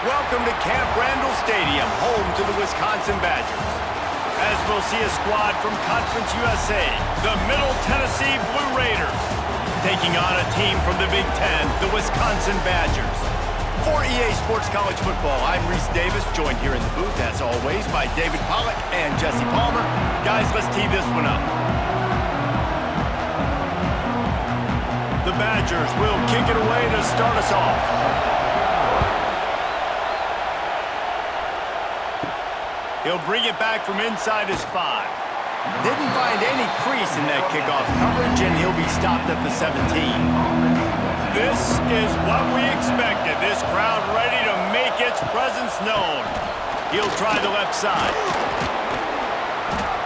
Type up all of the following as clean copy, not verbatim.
Welcome to Camp Randall Stadium, home to the Wisconsin Badgers. As we'll see a squad from Conference USA, the Middle Tennessee Blue Raiders, taking on a team from the Big Ten, the Wisconsin Badgers. For EA Sports College Football, I'm Reese Davis, joined here in the booth, as always, by David Pollack and Jesse Palmer. Guys, let's tee this one up. The Badgers will kick it away to start us off. He'll bring it back from inside his 5. Didn't find any crease in that kickoff coverage, and he'll be stopped at the 17. This is what we expected. This crowd ready to make its presence known. He'll try the left side.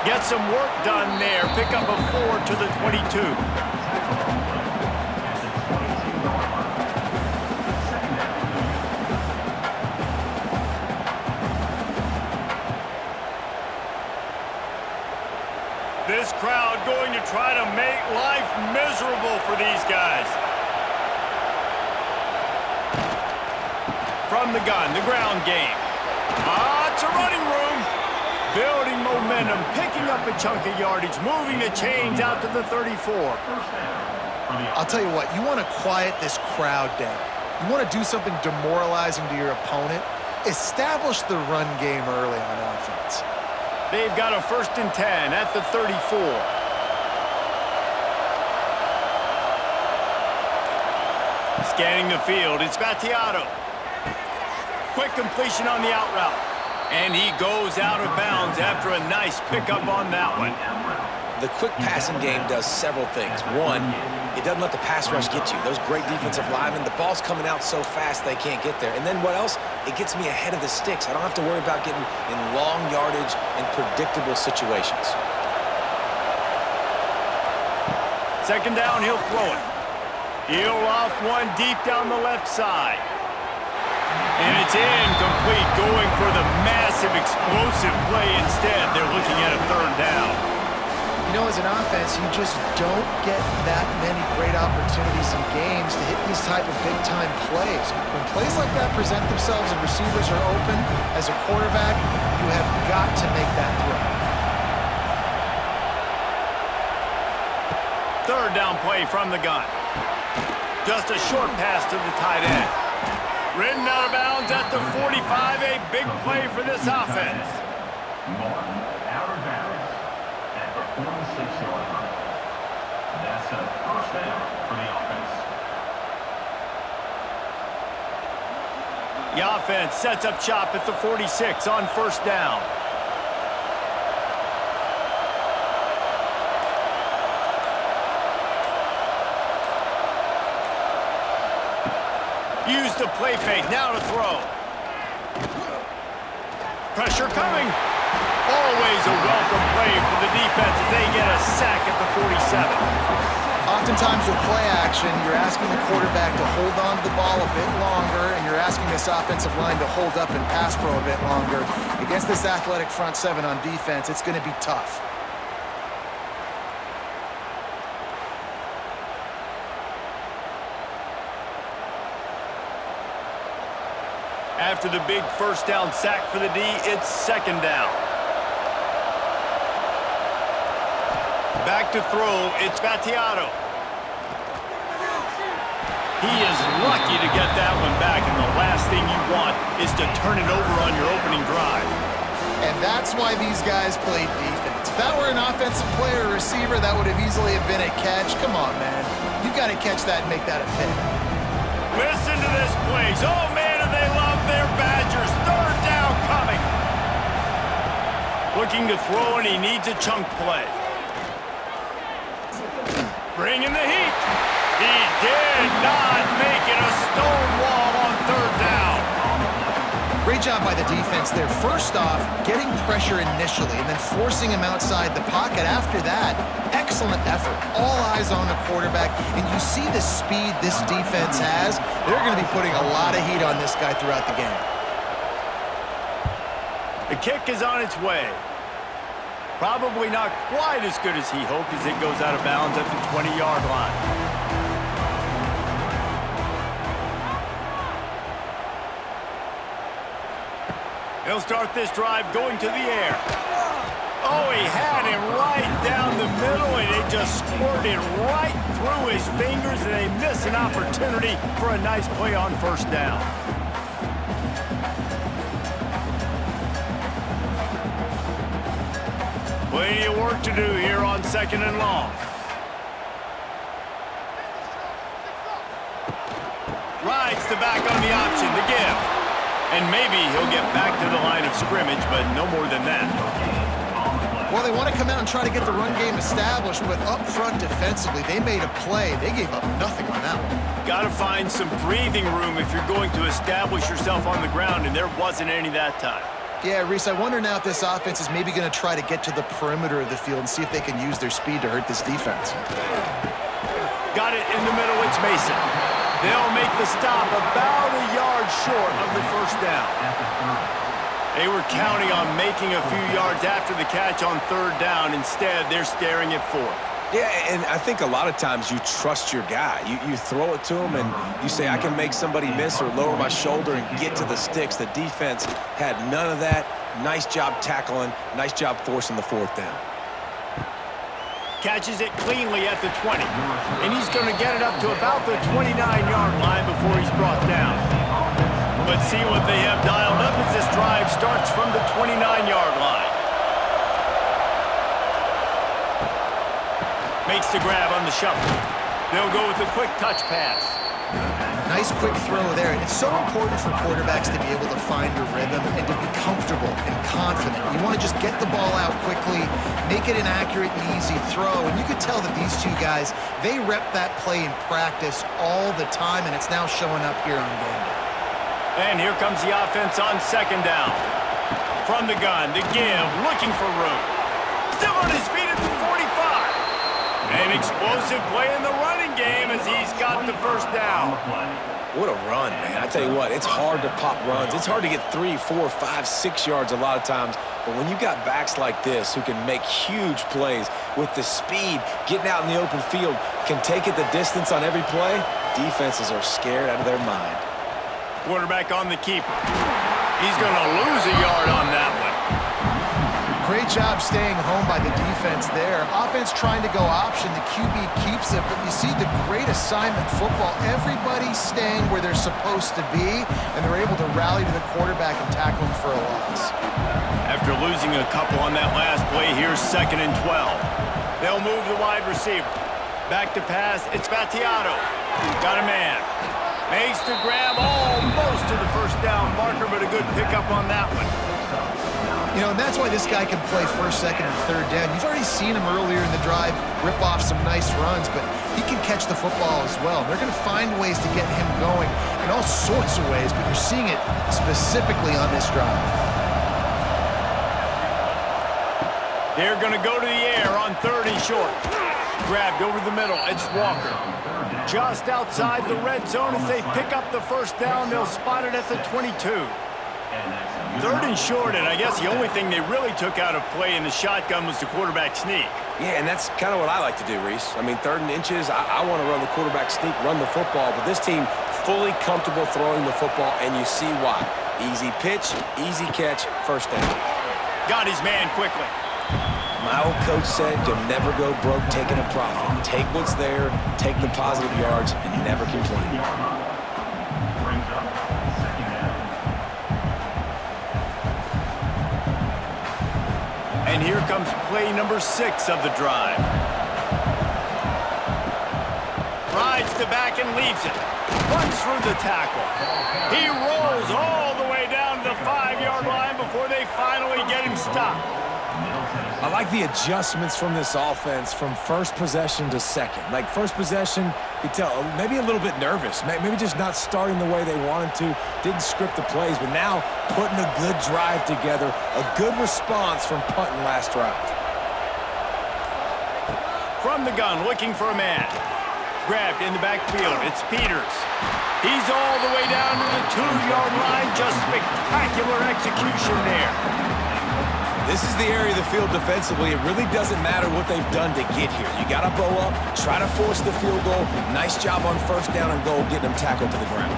Get some work done there. Pick up a 4 to the 22. This crowd going to try to make life miserable for these guys. From the gun, the ground game. It's a running room. Building momentum, picking up a chunk of yardage, moving the chains out to the 34. I'll tell you what, you want to quiet this crowd down. You want to do something demoralizing to your opponent. Establish the run game early on offense. They've got a 1st and 10 at the 34. Scanning the field, it's Battiato. Quick completion on the out route. And he goes out of bounds after a nice pickup on that one. The quick passing game does several things. One, it doesn't let the pass rush get to you. Those great defensive linemen, the ball's coming out so fast they can't get there. And then what else? It gets me ahead of the sticks. I don't have to worry about getting in long yardage and predictable situations. 2nd down, he'll throw it. He'll off one deep down the left side. And it's incomplete, going for the massive explosive play instead. They're looking at a 3rd down. You know, as an offense, you just don't get that many great opportunities in games to hit these type of big-time plays. When plays like that present themselves and receivers are open, as a quarterback, you have got to make that throw. 3rd down play from the gun. Just a short pass to the tight end. Ridden out of bounds at the 45, a big play for this offense. Out of bounds at the 46-yard line. That's a 1st down for the offense. The offense sets up shop at the 46 on 1st down. Use the play fake, now to throw. Pressure coming. Always a welcome play for the defense as they get a sack at the 47. Oftentimes with play action, you're asking the quarterback to hold on to the ball a bit longer, and you're asking this offensive line to hold up and pass pro a bit longer. Against this athletic front 7 on defense, it's going to be tough. After the big 1st down sack for the D, it's 2nd down. Back to throw, it's Battiato. He is lucky to get that one back, and the last thing you want is to turn it over on your opening drive. And that's why these guys played defense. If that were an offensive player or receiver, that would have easily have been a catch. Come on, man. You've got to catch that and make that a pick. Listen to this, please. Oh, man, do they love their Badgers. 3rd down coming. Looking to throw, and he needs a chunk play. Bringing the heat. He did not make it a stone wall on 3rd down. Great job by the defense there. First off, getting pressure initially and then forcing him outside the pocket after that. Excellent effort. All eyes on the quarterback. And you see the speed this defense has. They're going to be putting a lot of heat on this guy throughout the game. The kick is on its way. Probably not quite as good as he hoped as it goes out of bounds at the 20-yard line. He'll start this drive going to the air. Oh, he had him right down the middle, and it just squirted right through his fingers, and they miss an opportunity for a nice play on first down. Plenty of work to do here on 2nd and long. Rides the back on the option to give. And maybe he'll get back to the line of scrimmage, but no more than that. Well, they want to come out and try to get the run game established, but up front defensively, they made a play. They gave up nothing on that one. Got to find some breathing room if you're going to establish yourself on the ground, and there wasn't any that time. Yeah, Reese, I wonder now if this offense is maybe going to try to get to the perimeter of the field and see if they can use their speed to hurt this defense. Got it in the middle, it's Mason. They'll make the stop about a yard short of the first down. They were counting on making a few yards after the catch on 3rd down. Instead, they're staring at 4th. Yeah, and I think a lot of times you trust your guy. You throw it to him, and you say, I can make somebody miss or lower my shoulder and get to the sticks. The defense had none of that. Nice job tackling. Nice job forcing the 4th down. Catches it cleanly at the 20. And he's going to get it up to about the 29-yard line before he's brought down. But see what they have dialed up as this drive starts from the 29-yard line. Makes the grab on the shuffle. They'll go with a quick touch pass. Nice quick throw there. It's so important for quarterbacks to be able to find a rhythm and to be comfortable and confident. You want to just get the ball out quickly, make it an accurate and easy throw. And you could tell that these two guys, they rep that play in practice all the time, and it's now showing up here on game day. And here comes the offense on 2nd down. From the gun, to give, looking for room. Still on his feet at the 45. An explosive play in the running game as he's got the first down. What a run, man. I tell you what, it's hard to pop runs. It's hard to get 3, 4, 5, 6 yards a lot of times. But when you've got backs like this who can make huge plays with the speed, getting out in the open field, can take it the distance on every play, defenses are scared out of their mind. Quarterback on the keeper. He's going to lose a yard on that one. Great job staying home by the defense there. Offense trying to go option. The QB keeps it, but you see the great assignment football. Everybody's staying where they're supposed to be, and they're able to rally to the quarterback and tackle him for a loss. After losing a couple on that last play, here's 2nd and 12. They'll move the wide receiver. Back to pass, it's Battiato. Got a man. Makes the grab almost to the first down marker, but a good pickup on that one. You know, and that's why this guy can play 1st, 2nd, and 3rd down. You've already seen him earlier in the drive rip off some nice runs, but he can catch the football as well. They're going to find ways to get him going in all sorts of ways, but you're seeing it specifically on this drive. They're going to go to the air on 3rd and short. Grabbed over the middle. It's Walker. Just outside the red zone as they pick up the first down. They'll spot it at the 22. 3rd and short, and I guess the only thing they really took out of play in the shotgun was the quarterback sneak. Yeah, and that's kind of what I like to do, Reese. I mean, 3rd and inches, I want to run the quarterback sneak, run the football, but this team fully comfortable throwing the football, and you see why. Easy pitch, easy catch, first down. Got his man quickly. My old coach said you'll never go broke taking a profit. Take what's there, take the positive yards, and never complain. And here comes play number 6 of the drive. Rides the back and leaves it. Runs through the tackle. He rolls all the way down to the 5-yard line before they finally get him stopped. I like the adjustments from this offense from first possession to second. Like first possession, you could tell maybe a little bit nervous, maybe just not starting the way they wanted to, didn't script the plays, but now putting a good drive together, a good response from punting last drive. From the gun, looking for a man. Grabbed in the backfield, it's Peters. He's all the way down to the 2-yard line, just spectacular execution there. This is the area of the field defensively. It really doesn't matter what they've done to get here. You got to bow up, try to force the field goal. Nice job on first down and goal, getting them tackled to the ground.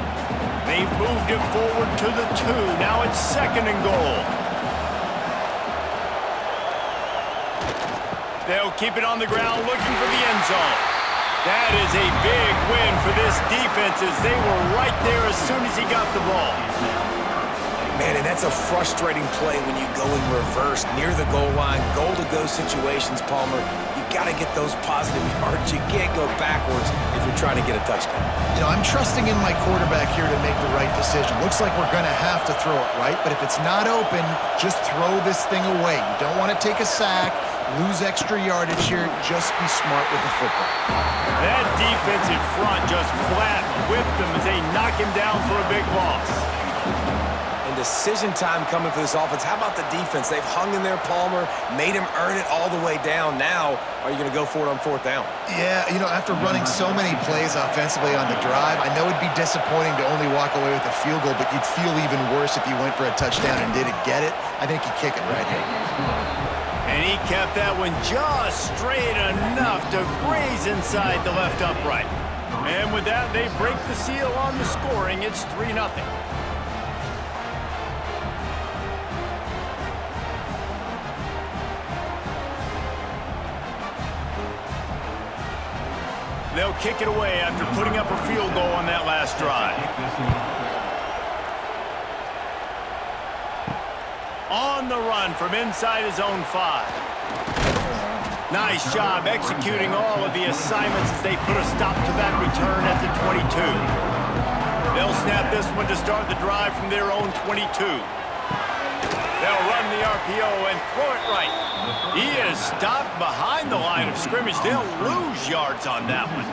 They've moved it forward to the 2. Now Now it's 2nd and goal. They'll keep it on the ground looking for the end zone. That is a big win for this defense as they were right there as soon as he got the ball. Man, and that's a frustrating play when you go in reverse near the goal line, goal-to-go situations, Palmer. You got to get those positive yards. You can't go backwards if you're trying to get a touchdown. You know, I'm trusting in my quarterback here to make the right decision. Looks like we're going to have to throw it, right? But if it's not open, just throw this thing away. You don't want to take a sack, lose extra yardage here. Just be smart with the football. That defense in front just flat whipped them as they knock him down for a big loss. And decision time coming for this offense. How about the defense? They've hung in there, Palmer, made him earn it all the way down. Now, are you going to go for it on 4th down? Yeah, you know, after running so many plays offensively on the drive, I know it'd be disappointing to only walk away with a field goal, but you'd feel even worse if you went for a touchdown and didn't get it. I think you kick it right here. And he kept that one just straight enough to graze inside the left upright. And with that, they break the seal on the scoring. It's 3-0. They'll kick it away after putting up a field goal on that last drive. On the run from inside his own 5. Nice job executing all of the assignments as they put a stop to that return at the 22. They'll snap this one to start the drive from their own 22. They'll run the RPO and throw it right. He is stopped behind the line of scrimmage. They'll lose yards on that one.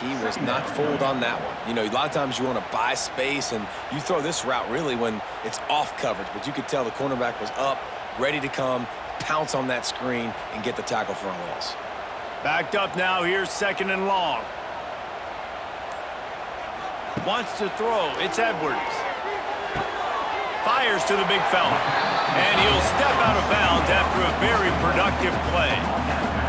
He was not fooled on that one. You know, a lot of times you want to buy space, and you throw this route really when it's off coverage. But you could tell the cornerback was up, ready to come, pounce on that screen, and get the tackle for a loss. Backed up now. Here's 2nd and long. Wants to throw. It's Edwards. Fires to the big fella. And he'll step out of bounds after a very productive play.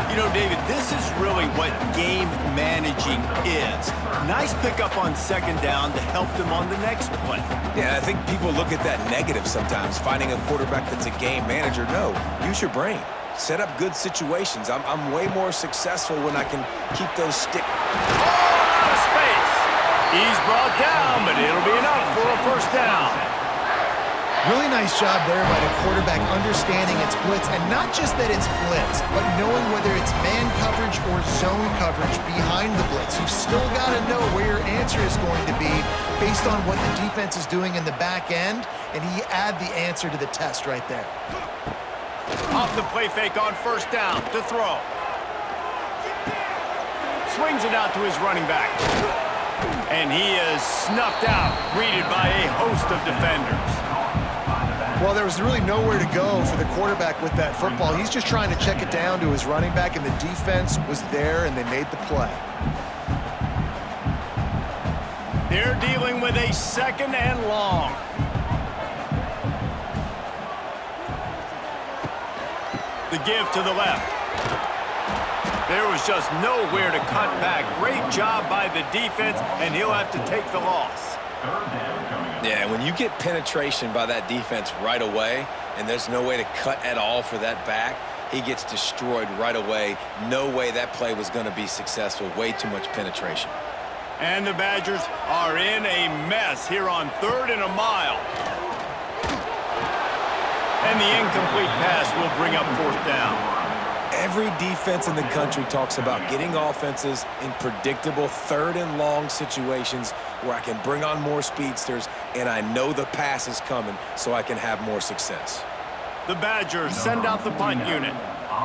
You know, David, this is really what game managing is. Nice pickup on 2nd down to help them on the next play. Yeah, I think people look at that negative sometimes, finding a quarterback that's a game manager. No, use your brain. Set up good situations. I'm way more successful when I can keep those stick. Oh, out of space. He's brought down, but it'll be enough for a 1st down. Really nice job there by the quarterback understanding it's blitz, and not just that it's blitz, but knowing whether it's man coverage or zone coverage behind the blitz. You've still got to know where your answer is going to be based on what the defense is doing in the back end, and he add the answer to the test right there. Off the play fake on 1st down to throw. Swings it out to his running back. And he is snuffed out, greeted by a host of defenders. Well, there was really nowhere to go for the quarterback with that football. He's just trying to check it down to his running back, and the defense was there, and they made the play. They're dealing with a 2nd and long. The give to the left. There was just nowhere to cut back. Great job by the defense, and he'll have to take the loss. Yeah, when you get penetration by that defense right away, and there's no way to cut at all for that back, he gets destroyed right away. No way that play was going to be successful. Way too much penetration. And the Badgers are in a mess here on 3rd and a mile. And the incomplete pass will bring up 4th down. Every defense in the country talks about getting offenses in predictable 3rd and long situations where I can bring on more speedsters and I know the pass is coming so I can have more success. The Badgers send out the punt unit.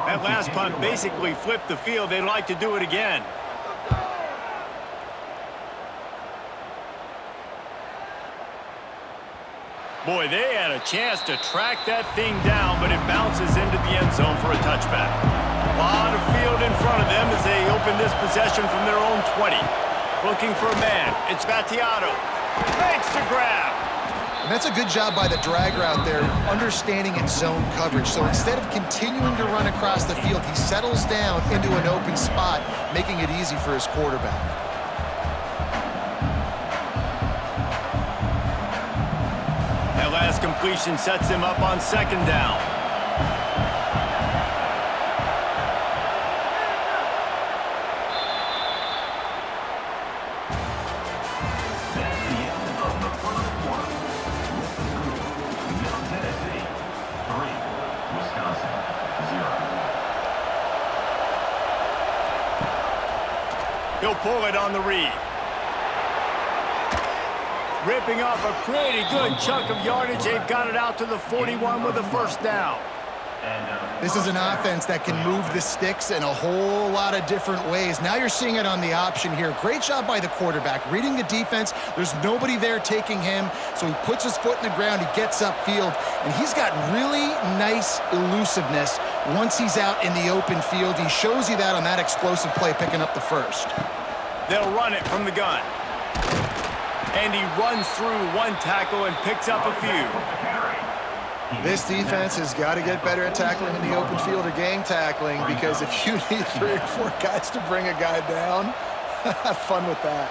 That last punt basically flipped the field. They'd like to do it again. Boy, they had a chance to track that thing down, but it bounces into the end zone for a touchback. A lot of field in front of them as they open this possession from their own 20. Looking for a man. It's Battiato. Makes the grab. And that's a good job by the drag route there, understanding its zone coverage. So instead of continuing to run across the field, he settles down into an open spot, making it easy for his quarterback. completion sets him up on second down. That's the end of the first quarter. Middle Tennessee, 3. Wisconsin, 0. He'll pull it on the read. Ripping off a pretty good chunk of yardage. They've got it out to the 41 with a first down. This is an offense that can move the sticks in a whole lot of different ways. Now you're seeing it on the option here. Great job by the quarterback. Reading the defense, there's nobody there taking him, so he puts his foot in the ground, he gets upfield, and he's got really nice elusiveness once he's out in the open field. He shows you that on that explosive play, picking up the first. They'll run it from the gun. And he runs through one tackle and picks up a few. This defense has got to get better at tackling in the open field or gang tackling, because if you need 3 or 4 guys to bring a guy down, have fun with that.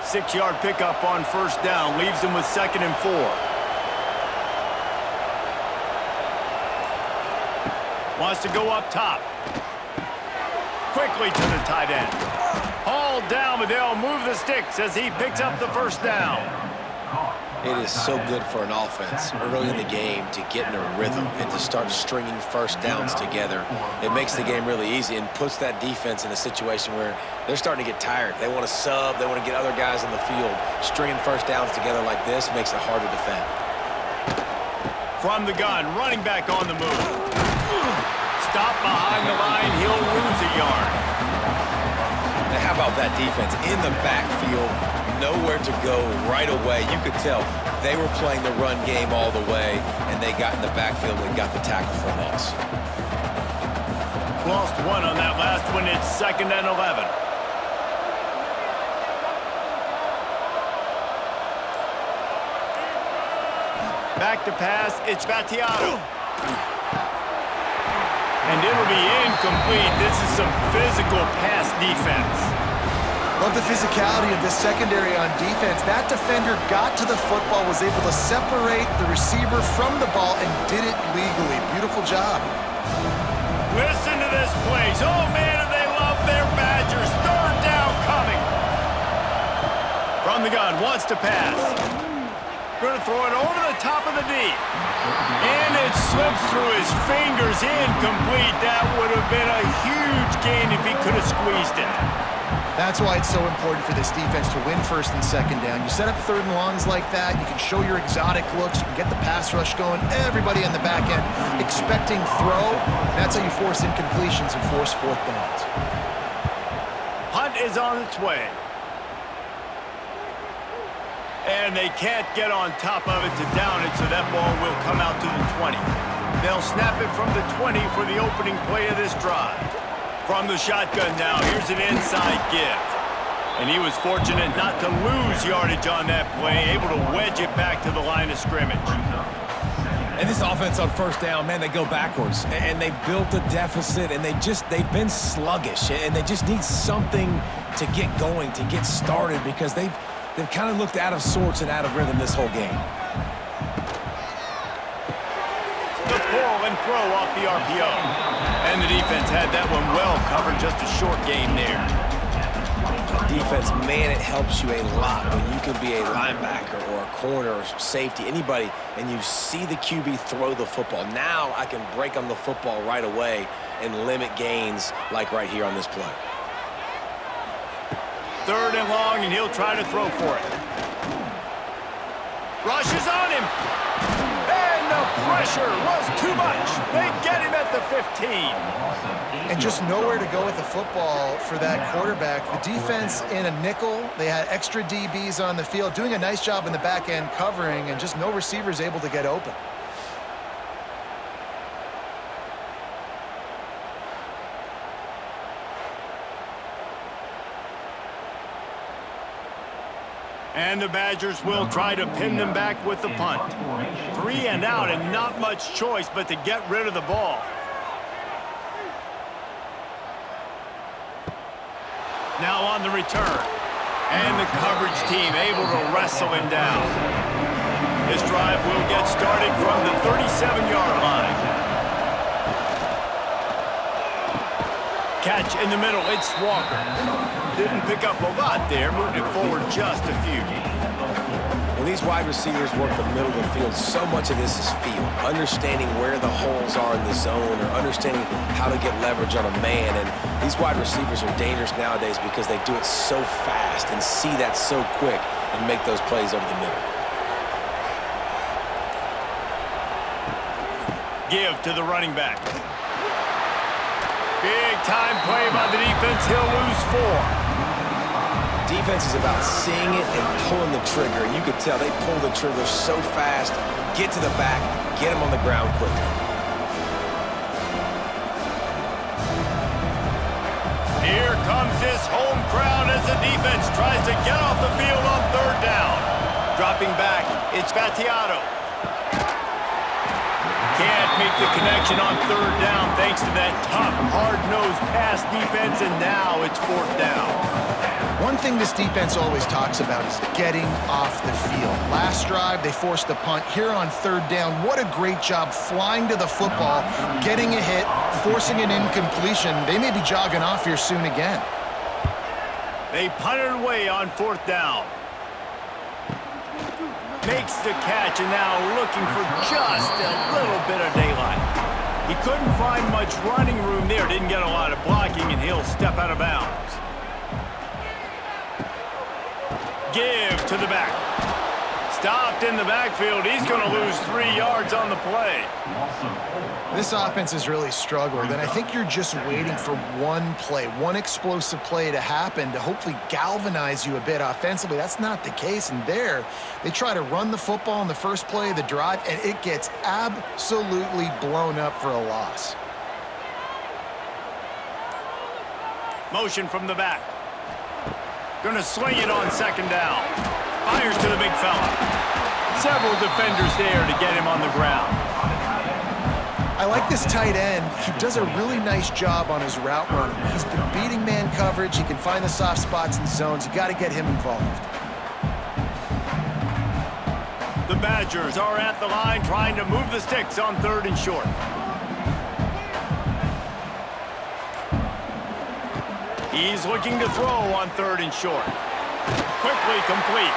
6-yard pickup on first down leaves him with 2nd and 4. Wants to go up top. Quickly to the tight end. Hauled down, but they'll move the sticks as he picks up the first down. It is so good for an offense early in the game to get in a rhythm and to start stringing first downs together. It makes the game really easy and puts that defense in a situation where they're starting to get tired. They want to sub. They want to get other guys in the field. Stringing first downs together like this makes it hard to defend. From the gun, running back on the move. Stop behind the line. He'll lose a yard. Now, how about that defense in the backfield? Nowhere to go right away. You could tell they were playing the run game all the way, and they got in the backfield and got the tackle for loss. Lost 1 on that last one. It's 2nd and 11. Back to pass. It's Battiato. And it'll be incomplete. This is some physical pass defense. Love the physicality of this secondary on defense. That defender got to the football, was able to separate the receiver from the ball, and did it legally. Beautiful job. Listen to this place. Oh, man, do they love their Badgers. 3rd down coming. From the gun, wants to pass. Going to throw it over the top of the deep. And it slips through his fingers. Incomplete. That would have been a huge gain if he could have squeezed it. That's why it's so important for this defense to win 1st and 2nd down. You set up 3rd and longs like that, you can show your exotic looks, you can get the pass rush going, everybody on the back end expecting throw. That's how you force incompletions and force 4th downs. Hunt is on its way. And they can't get on top of it to down it, so that ball will come out to the 20. They'll snap it from the 20 for the opening play of this drive. From the shotgun now, here's an inside give. And he was fortunate not to lose yardage on that play, able to wedge it back to the line of scrimmage. And this offense on first down, man, they go backwards. And they've built a deficit, and they've been sluggish. And they just need something to get going, to get started, because they've kind of looked out of sorts and out of rhythm this whole game. The pull and throw off the RPO. And the defense had that one well covered, just a short game there. Defense, man, it helps you a lot when you can be a linebacker or a corner or safety, anybody, and you see the QB throw the football. Now I can break on the football right away and limit gains like right here on this play. 3rd and long, and he'll try to throw for it. Rushes on him. And the pressure was too much. They get him at the 15. And just nowhere to go with the football for that quarterback. The defense in a nickel, they had extra DBs on the field, doing a nice job in the back end covering, and just no receivers able to get open. And the Badgers will try to pin them back with the punt. 3 and out, and not much choice but to get rid of the ball. Now on the return. And the coverage team able to wrestle him down. This drive will get started from the 37-yard line. Catch in the middle, it's Walker. Didn't pick up a lot there, moved it forward just a few. When these wide receivers work the middle of the field, so much of this is feel. Understanding where the holes are in the zone or understanding how to get leverage on a man. And these wide receivers are dangerous nowadays because they do it so fast and see that so quick and make those plays over the middle. Give to the running back. Big time play by the defense. He'll lose 4. Defense is about seeing it and pulling the trigger. And you can tell they pull the trigger so fast, get to the back, get him on the ground quickly. Here comes this home crowd as the defense tries to get off the field on 3rd down. Dropping back, it's Battiato. Can't make the connection on 3rd down thanks to that tough, hard-nosed pass defense, and now it's 4th down. One thing this defense always talks about is getting off the field. Last drive, they forced a punt. Here on 3rd down, what a great job flying to the football, getting a hit, forcing an incompletion. They may be jogging off here soon again. They punted away on 4th down. Makes the catch, and now looking for just a little bit of daylight. He couldn't find much running room there, didn't get a lot of blocking, and he'll step out of bounds. Give to the back. Stopped in the backfield. He's going to lose 3 yards on the play. This offense is really struggling, and I think you're just waiting for one play, one explosive play to happen to hopefully galvanize you a bit offensively. That's not the case, and there, they try to run the football in the first play of the drive, and it gets absolutely blown up for a loss. Motion from the back. Gonna swing it on 2nd down. Fires to the big fella. Several defenders there to get him on the ground. I like this tight end. He does a really nice job on his route running. He's been beating man coverage. He can find the soft spots and zones. You got to get him involved. The Badgers are at the line trying to move the sticks on 3rd and short. He's looking to throw on 3rd and short. Quickly complete.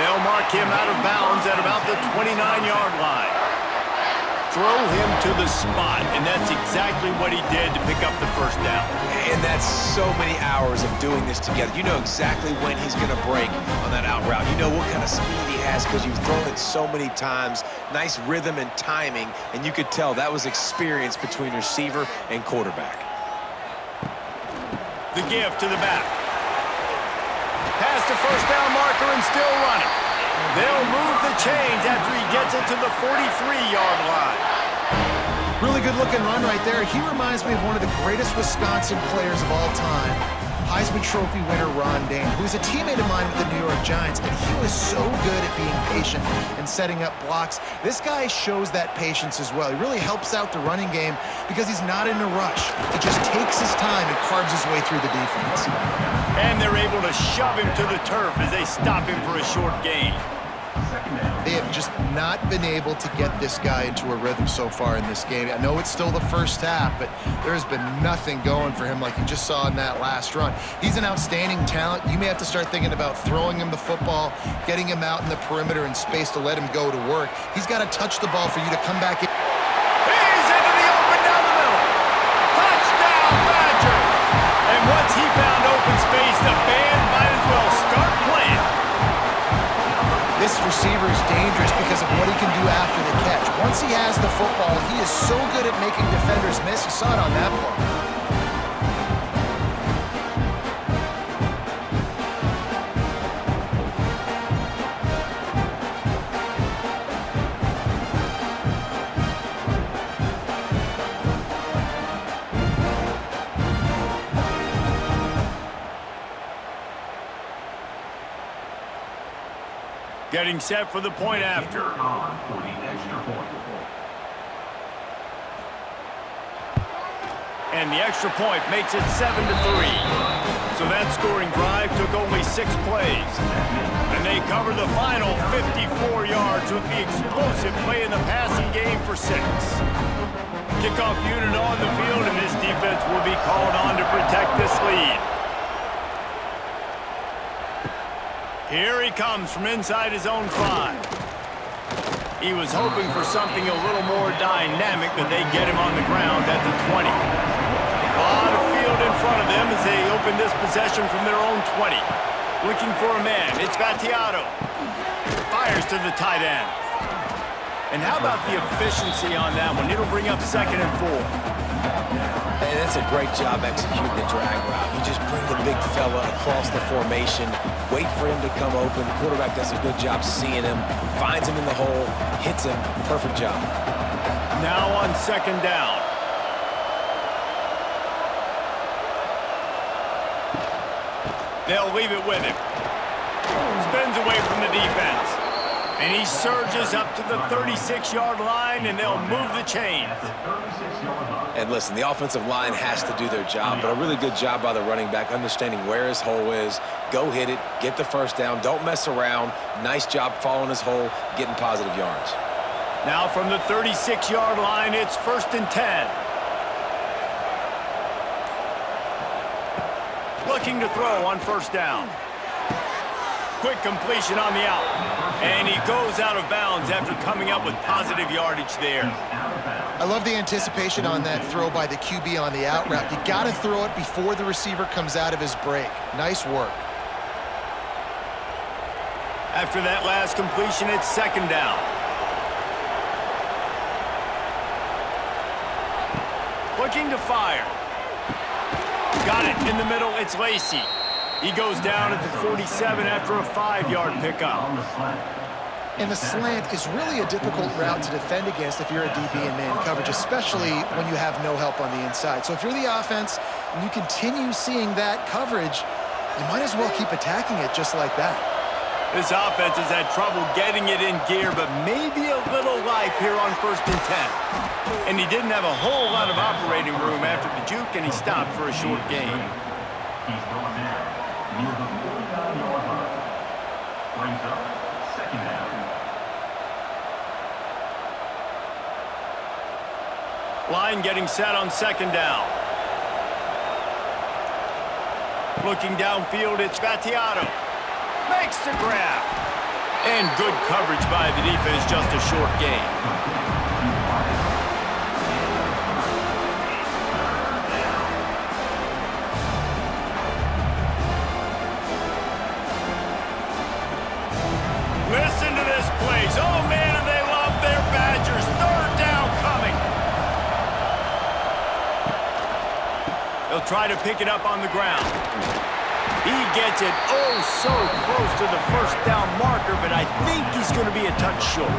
They'll mark him out of bounds at about the 29-yard line. Throw him to the spot, and that's exactly what he did to pick up the 1st down. And that's so many hours of doing this together. You know exactly when he's going to break on that out route. You know what kind of speed he has because you've thrown it so many times. Nice rhythm and timing, and you could tell that was experience between receiver and quarterback. The give to the back. Past the 1st down marker and still running. They'll move the chains after he gets it to the 43-yard line. Really good-looking run right there. He reminds me of one of the greatest Wisconsin players of all time, Heisman Trophy winner Ron Dayne, who was a teammate of mine with the New York Giants, and he was so good at being patient and setting up blocks. This guy shows that patience as well. He really helps out the running game because he's not in a rush. He just takes his time and carves his way through the defense. And they're able to shove him to the turf as they stop him for a short gain. They have just not been able to get this guy into a rhythm so far in this game. I know it's still the first half, but there's been nothing going for him like you just saw in that last run. He's an outstanding talent. You may have to start thinking about throwing him the football, getting him out in the perimeter and space to let him go to work. He's got to touch the ball for you to come back in. He's into the open down the middle. Touchdown, Badgers! And once he found open space, the band might as well start playing. This receiver is dangerous because of what he can do after the catch. Once he has the football, he is so good at making defenders miss. You saw it on that play. Getting set for the point after. And the extra point makes it 7-3. So that scoring drive took only 6 plays. And they cover the final 54-yard starts with the explosive play in the passing game for 6. Kickoff unit on the field, and this defense will be called on to protect this lead. Here he comes from inside his own 5. He was hoping for something a little more dynamic, but they get him on the ground at the 20. A lot of field in front of them as they open this possession from their own 20. Looking for a man. It's Battiato. Fires to the tight end. And how about the efficiency on that one? It'll bring up 2nd and 4. And that's a great job executing the drag route. You just bring the big fella across the formation, wait for him to come open. The quarterback does a good job seeing him, finds him in the hole, hits him. Perfect job. Now on 2nd down. They'll leave it with him. Spins away from the defense. And he surges up to the 36-yard line, and they'll move the chains. And listen, the offensive line has to do their job, but a really good job by the running back, understanding where his hole is. Go hit it, get the 1st down, don't mess around. Nice job following his hole, getting positive yards. Now from the 36-yard line, it's 1st and 10. Looking to throw on 1st down. Quick completion on the out. And he goes out of bounds after coming up with positive yardage there. I love the anticipation on that throw by the QB on the out route. You got to throw it before the receiver comes out of his break. Nice work. After that last completion, it's 2nd down. Looking to fire. Got it in the middle. It's Lacey. He goes down at the 47 after a 5-yard pickup. And the slant is really a difficult route to defend against if you're a DB in man coverage, especially when you have no help on the inside. So if you're the offense and you continue seeing that coverage, you might as well keep attacking it just like that. This offense has had trouble getting it in gear, but maybe a little life here on 1st and 10. And he didn't have a whole lot of operating room after the juke, and he stopped for a short gain. He's going down near the 49-yard line. Brings up 2nd down. Line getting set on 2nd down. Looking downfield, it's Battiato. Makes the grab. And good coverage by the defense, just a short gain. Listen to this place. Oh, man, and they love their Badgers. 3rd down coming. They'll try to pick it up on the ground. He gets it oh so close to the 1st down marker, but I think he's going to be a touch short.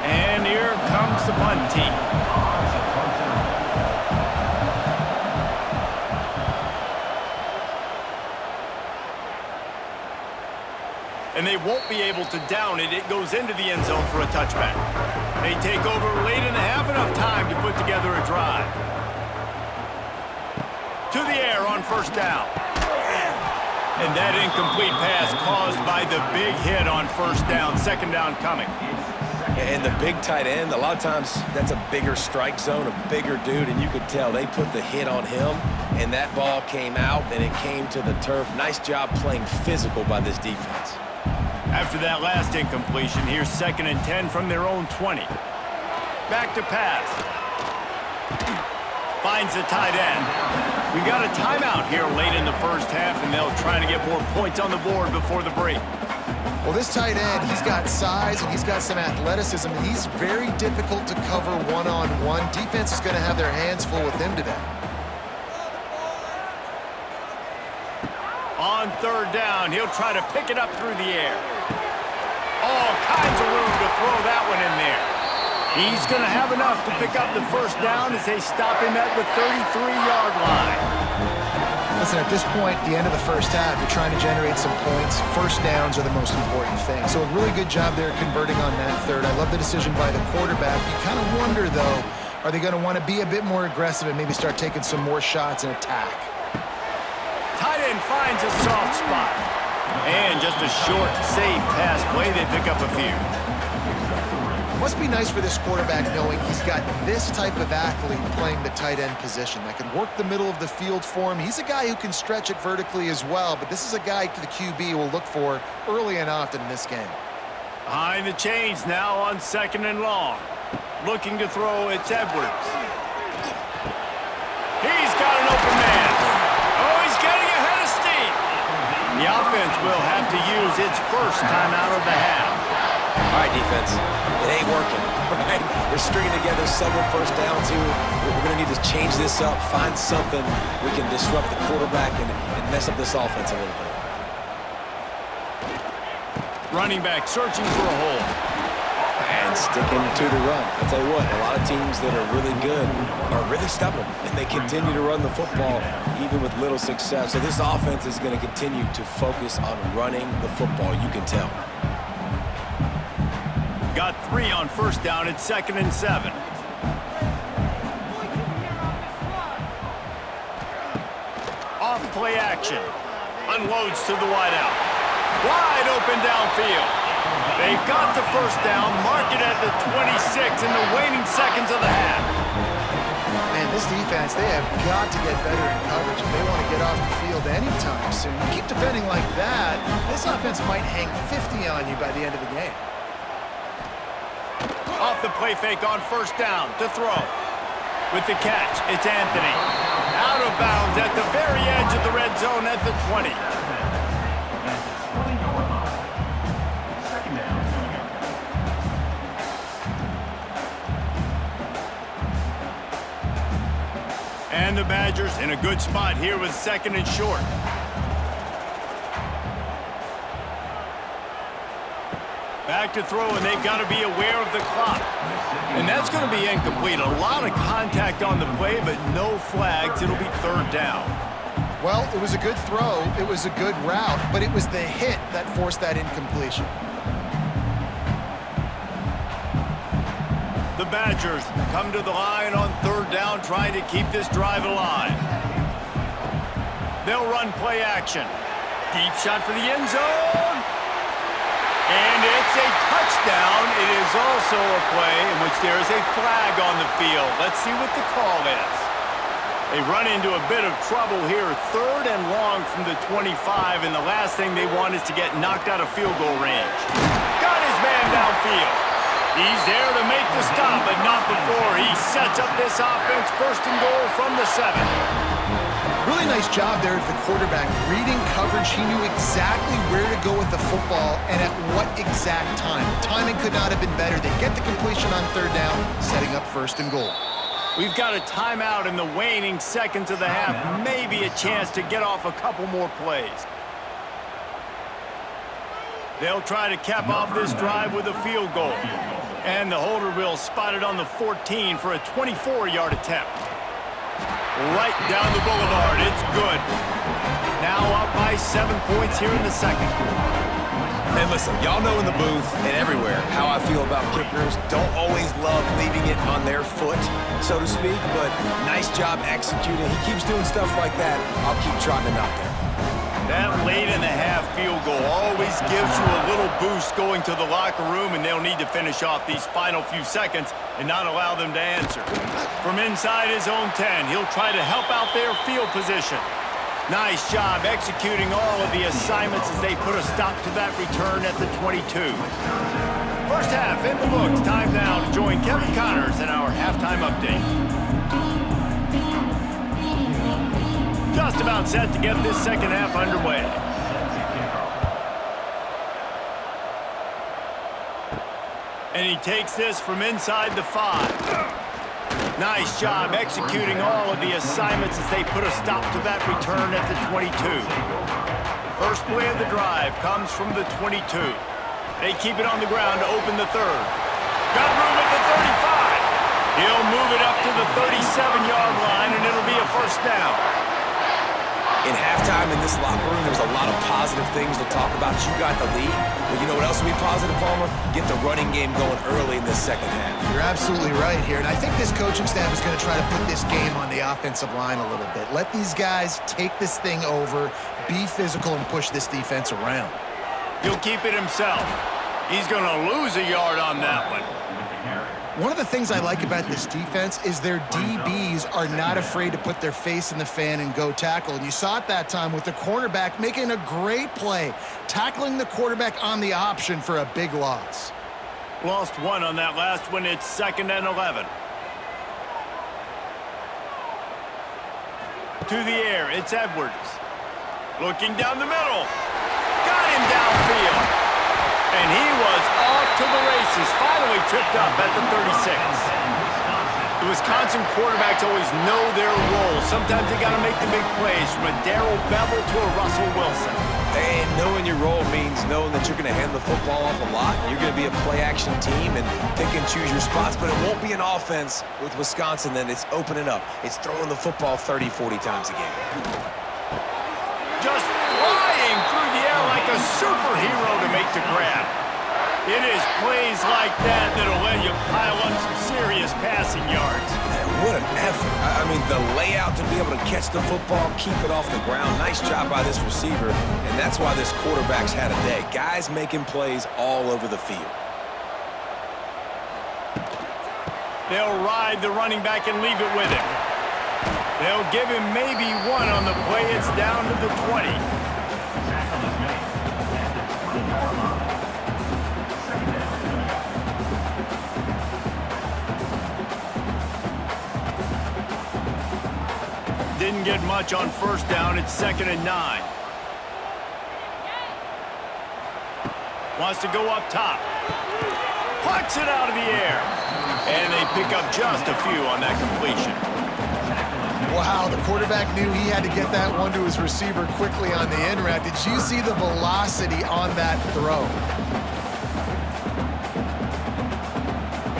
And here comes the punt team. And they won't be able to down it. It goes into the end zone for a touchback. They take over late in the half, enough time to put together a drive. To the air on 1st down. And that incomplete pass caused by the big hit on 1st down. 2nd down coming. And the big tight end, a lot of times that's a bigger strike zone, a bigger dude, and you could tell they put the hit on him, and that ball came out, and it came to the turf. Nice job playing physical by this defense. After that last incompletion, here's 2nd and 10 from their own 20. Back to pass. Finds the tight end. We got a timeout here late in the 1st half, and they'll try to get more points on the board before the break. Well, this tight end, he's got size and he's got some athleticism, and he's very difficult to cover one-on-one. Defense is going to have their hands full with him today. On 3rd down, he'll try to pick it up through the air. All kinds of room to throw that one in there. He's going to have enough to pick up the 1st down as they stop him at the 33-yard line. The Listen, at this point, the end of the first half, you're trying to generate some points. First downs are the most important thing. So a really good job there converting on that third. I love the decision by the quarterback. You kind of wonder, though, are they going to want to be a bit more aggressive and maybe start taking some more shots and attack? Tight end finds a soft spot. And just a short, safe pass play, they pick up a few. Must be nice for this quarterback knowing he's got this type of athlete playing the tight end position that can work the middle of the field for him. He's a guy who can stretch it vertically as well, but this is a guy the QB will look for early and often in this game. Behind the chains now on 2nd and long. Looking to throw, it's Edwards. He's got an open man. Oh, he's getting ahead of steam. The offense will have to use its first timeout of the half. All right, defense, it ain't working, right? We're stringing together several first downs here. We're going to need to change this up, find something we can disrupt the quarterback and mess up this offense a little bit. Running back searching for a hole. And sticking to the run. I'll tell you what, a lot of teams that are really good are really stubborn, and they continue to run the football even with little success. So this offense is going to continue to focus on running the football, you can tell. Got 3 on first down at 2nd and 7. Off play action. Unloads to the wideout. Wide open downfield. They've got the first down, mark it at the 26 in the waning seconds of the half. Man, this defense, they have got to get better in coverage if they want to get off the field anytime soon. You keep defending like that, this offense might hang 50 on you by the end of the game. Off the play fake on first down to throw. With the catch, it's Anthony. Out of bounds at the very edge of the red zone at the 20. And the Badgers in a good spot here with 2nd and short. Back to throw, and they've got to be aware of the clock. And that's going to be incomplete. A lot of contact on the play, but no flags. It'll be 3rd down. Well, it was a good throw. It was a good route, but it was the hit that forced that incompletion. The Badgers come to the line on 3rd down, trying to keep this drive alive. They'll run play action. Deep shot for the end zone. And it's a touchdown. It is also a play in which there is a flag on the field. Let's see what the call is. They run into a bit of trouble here. 3rd and long from the 25, and the last thing they want is to get knocked out of field goal range. Got his man downfield. He's there to make the stop, but not before. He sets up this offense 1st and goal from the 7. Really nice job there at the quarterback. Reading coverage, he knew exactly where to go with the football and at what exact time. Timing could not have been better. They get the completion on 3rd down, setting up 1st and goal. We've got a timeout in the waning seconds of the half. Maybe a chance to get off a couple more plays. They'll try to cap off this drive with a field goal. And the holder will spot it on the 14 for a 24-yard attempt. Right down the boulevard. It's good. Now up by 7 points here in the 2nd. And listen, y'all know in the booth and everywhere how I feel about kickers. Don't always love leaving it on their foot, so to speak, but nice job executing. He keeps doing stuff like that. I'll keep trotting him out there. That late in the half field goal always gives you a little boost going to the locker room, and they'll need to finish off these final few seconds and not allow them to answer. From inside his own 10, he'll try to help out their field position. Nice job executing all of the assignments as they put a stop to that return at the 22. First half in the books. Time now to join Kevin Connors in our halftime update. Just about set to get this 2nd half underway. And he takes this from inside the 5. Nice job executing all of the assignments as they put a stop to that return at the 22. First play of the drive comes from the 22. They keep it on the ground to open the 3rd. Got room at the 35. He'll move it up to the 37-yard line, and it'll be a 1st down. In halftime in this locker room, there's a lot of positive things to talk about. You got the lead. But you know what else will be positive, Palmer? Get the running game going early in this second half. You're absolutely right here. And I think this coaching staff is going to try to put this game on the offensive line a little bit. Let these guys take this thing over, be physical, and push this defense around. He'll keep it himself. He's going to lose a yard on that one. One of the things I like about this defense is their DBs are not afraid to put their face in the fan and go tackle. And you saw it that time with the cornerback making a great play, tackling the quarterback on the option for a big loss. Lost one on that last one. It's 2nd and 11. To the air, it's Edwards. Looking down the middle. Got him downfield. And he was off to the races. Finally tripped up at the 36. The Wisconsin quarterbacks always know their role. Sometimes they got to make the big plays, from a Darrell Bevel to a Russell Wilson. And knowing your role means knowing that you're going to hand the football off a lot. You're going to be a play-action team and pick and choose your spots, but it won't be an offense with Wisconsin that it's opening up. It's throwing the football 30, 40 times a game. Just flying through the air like a superhero to make the grab. It is plays like that that'll let you pile up some serious passing yards. Man, what an effort. I mean, the layout to be able to catch the football, keep it off the ground. Nice job by this receiver, and that's why this quarterback's had a day. Guys making plays all over the field. They'll ride the running back and leave it with him. They'll give him maybe one on the play. It's down to the 20. Didn't get much on 1st down. It's 2nd and 9. Wants to go up top. Pucks it out of the air. And they pick up just a few on that completion. Wow, the quarterback knew he had to get that one to his receiver quickly on the in route. Did you see the velocity on that throw?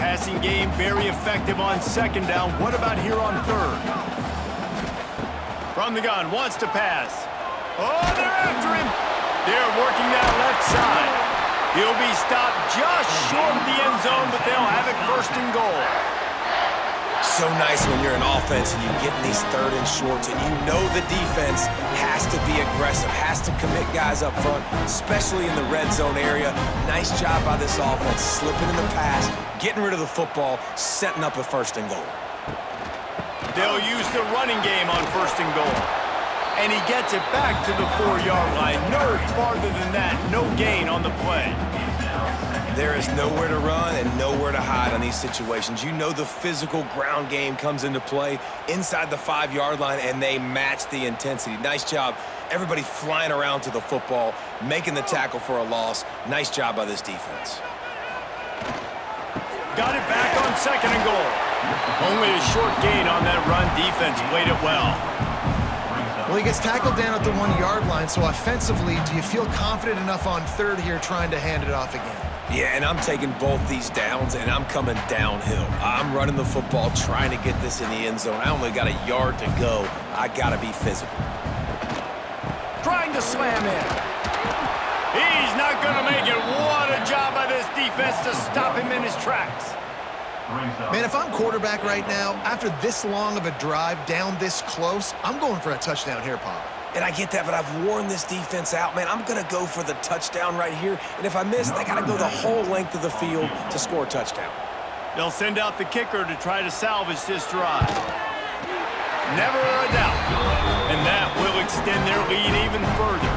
Passing game very effective on 2nd down. What about here on 3rd? From the gun, wants to pass. Oh, they're after him. They're working that left side. He'll be stopped just short of the end zone, but they'll have it 1st and goal. So nice when you're an offense and you get in these 3rd and shorts and you know the defense has to be aggressive, has to commit guys up front, especially in the red zone area. Nice job by this offense, slipping in the pass, getting rid of the football, setting up a 1st and goal. They'll use the running game on 1st and goal. And he gets it back to the 4-yard line. No farther than that. No gain on the play. There is nowhere to run and nowhere to hide on these situations. You know the physical ground game comes into play inside the 5-yard line, and they match the intensity. Nice job. Everybody flying around to the football, making the tackle for a loss. Nice job by this defense. Got it back on 2nd and goal. Only a short gain on that run. Defense played it well. Well, he gets tackled down at the 1-yard line, so offensively, do you feel confident enough on 3rd here trying to hand it off again? Yeah, and I'm taking both these downs, and I'm coming downhill. I'm running the football, trying to get this in the end zone. I only got a yard to go. I got to be physical. Trying to slam in. He's not going to make it. What a job by this defense to stop him in his tracks. Man, if I'm quarterback right now, after this long of a drive down this close, I'm going for a touchdown here, Pop. And I get that, but I've worn this defense out, man. I'm going to go for the touchdown right here. And if I miss, they got to go the whole length of the field to score a touchdown. They'll send out the kicker to try to salvage this drive. Never a doubt. And that will extend their lead even further.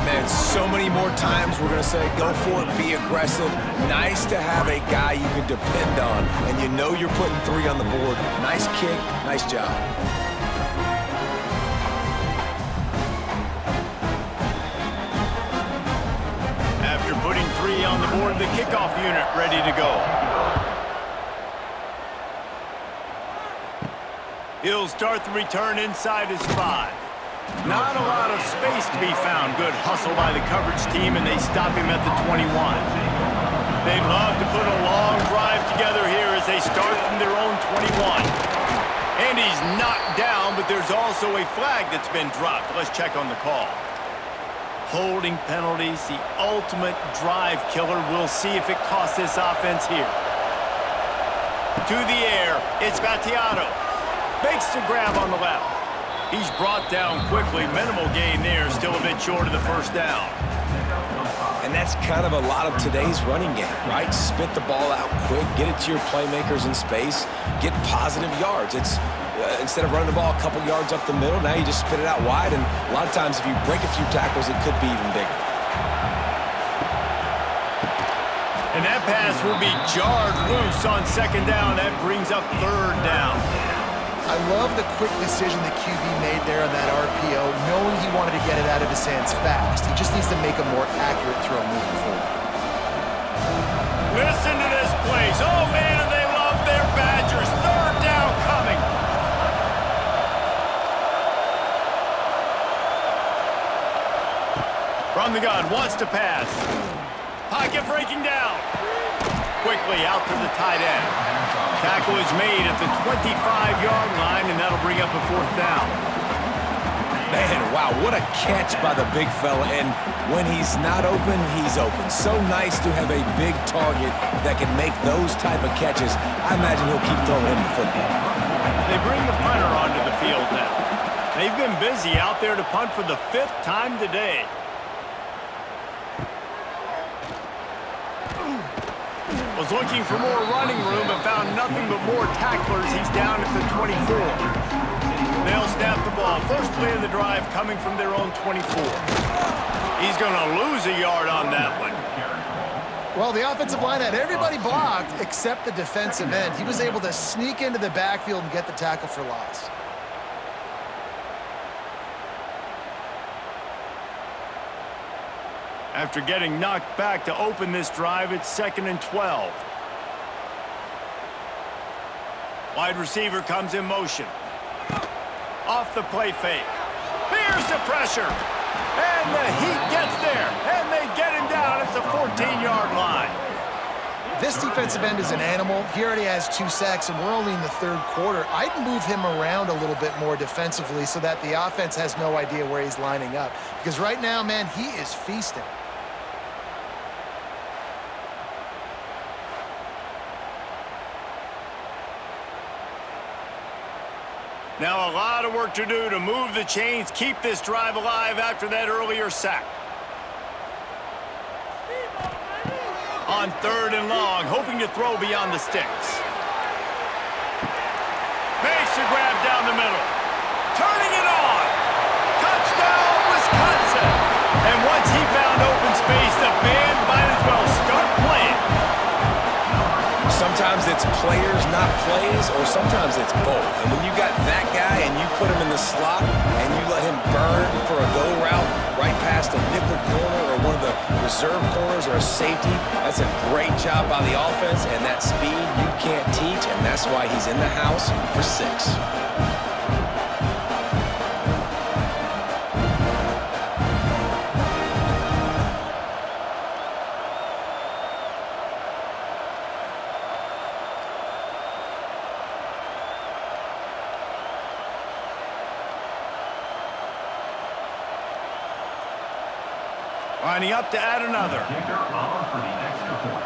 Man, so many more times we're going to say, go for it, be aggressive. Nice to have a guy you can depend on, and you know you're putting 3 on the board. Nice kick, nice job. After putting 3 on the board, the kickoff unit ready to go. He'll start the return inside his 5. Not a lot of space to be found. Good hustle by the coverage team, and they stop him at the 21. They'd love to put a long drive together here as they start from their own 21. And he's knocked down, but there's also also a flag that's been dropped. Let's check on the call. Holding penalties, the ultimate drive killer. We'll see if it costs this offense here. To the air, it's Battiato. Makes the grab on the left. He's brought down quickly. Minimal gain there, still a bit short of the first down. And that's kind of a lot of today's running game, right? Spit the ball out quick, get it to your playmakers in space, get positive yards. It's instead of running the ball a couple yards up the middle, now you just spit it out wide, and a lot of times if you break a few tackles, it could be even bigger. And that pass will be jarred loose on second down. That brings up third down. I love the quick decision the QB made there on that RPO, knowing he wanted to get it out of his hands fast. He just needs to make a more accurate throw moving forward. Listen to this place. Oh, man, and they love their Badgers. Third down coming. From the gun, wants to pass. Pocket breaking down. Quickly out to the tight end. Tackle is made at the 25-yard line, and that'll bring up a fourth down. Man, wow, what a catch by the big fella. And when he's not open, he's open. So nice to have a big target that can make those type of catches. I imagine he'll keep throwing him the football. They bring the punter onto the field now. They've been busy out there to punt for the 5th time today. Was looking for more running room but found nothing but more tacklers. He's down at the 24. They'll snap the ball. First play of the drive coming from their own 24. He's going to lose a yard on that one. Well, the offensive line had everybody blocked except the defensive end. He was able to sneak into the backfield and get the tackle for loss. After getting knocked back to open this drive, it's 2nd and 12. Wide receiver comes in motion. Off the play fake. Here's the pressure. And the heat gets there. And they get him down at the 14-yard line. This defensive end is an animal. He already has 2 sacks, and we're only in the 3rd quarter. I'd move him around a little bit more defensively so that the offense has no idea where he's lining up. Because right now, man, he is feasting. Now a lot of work to do to move the chains, keep this drive alive after that earlier sack. On 3rd and long, hoping to throw beyond the sticks. Makes a grab down the middle. Turning it on. Touchdown, Wisconsin. And once he found open space, the band might as well start playing. Sometimes it's players, not plays, or sometimes it's both. And when you got that guy and you put him in the slot and you let him burn for a go route right past a nickel corner or one of the reserve corners or a safety, that's a great job by the offense, and that speed you can't teach, and that's why he's in the house for 6. Lining up to add another. Kicker on for the extra point.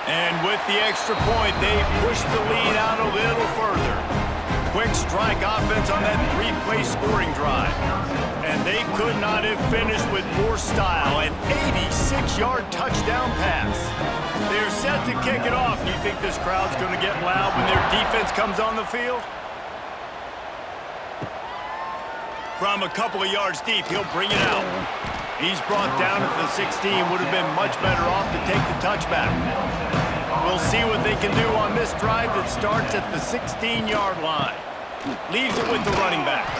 And with the extra point, they push the lead out a little further. Quick strike offense on that 3-play scoring drive. And they could not have finished with more style. An 86-yard touchdown pass. They're set to kick it off. You think this crowd's going to get loud when their defense comes on the field? From a couple of yards deep, he'll bring it out. He's brought down at the 16. Would have been much better off to take the touchback. We'll see what they can do on this drive that starts at the 16-yard line. Leaves it with the running back.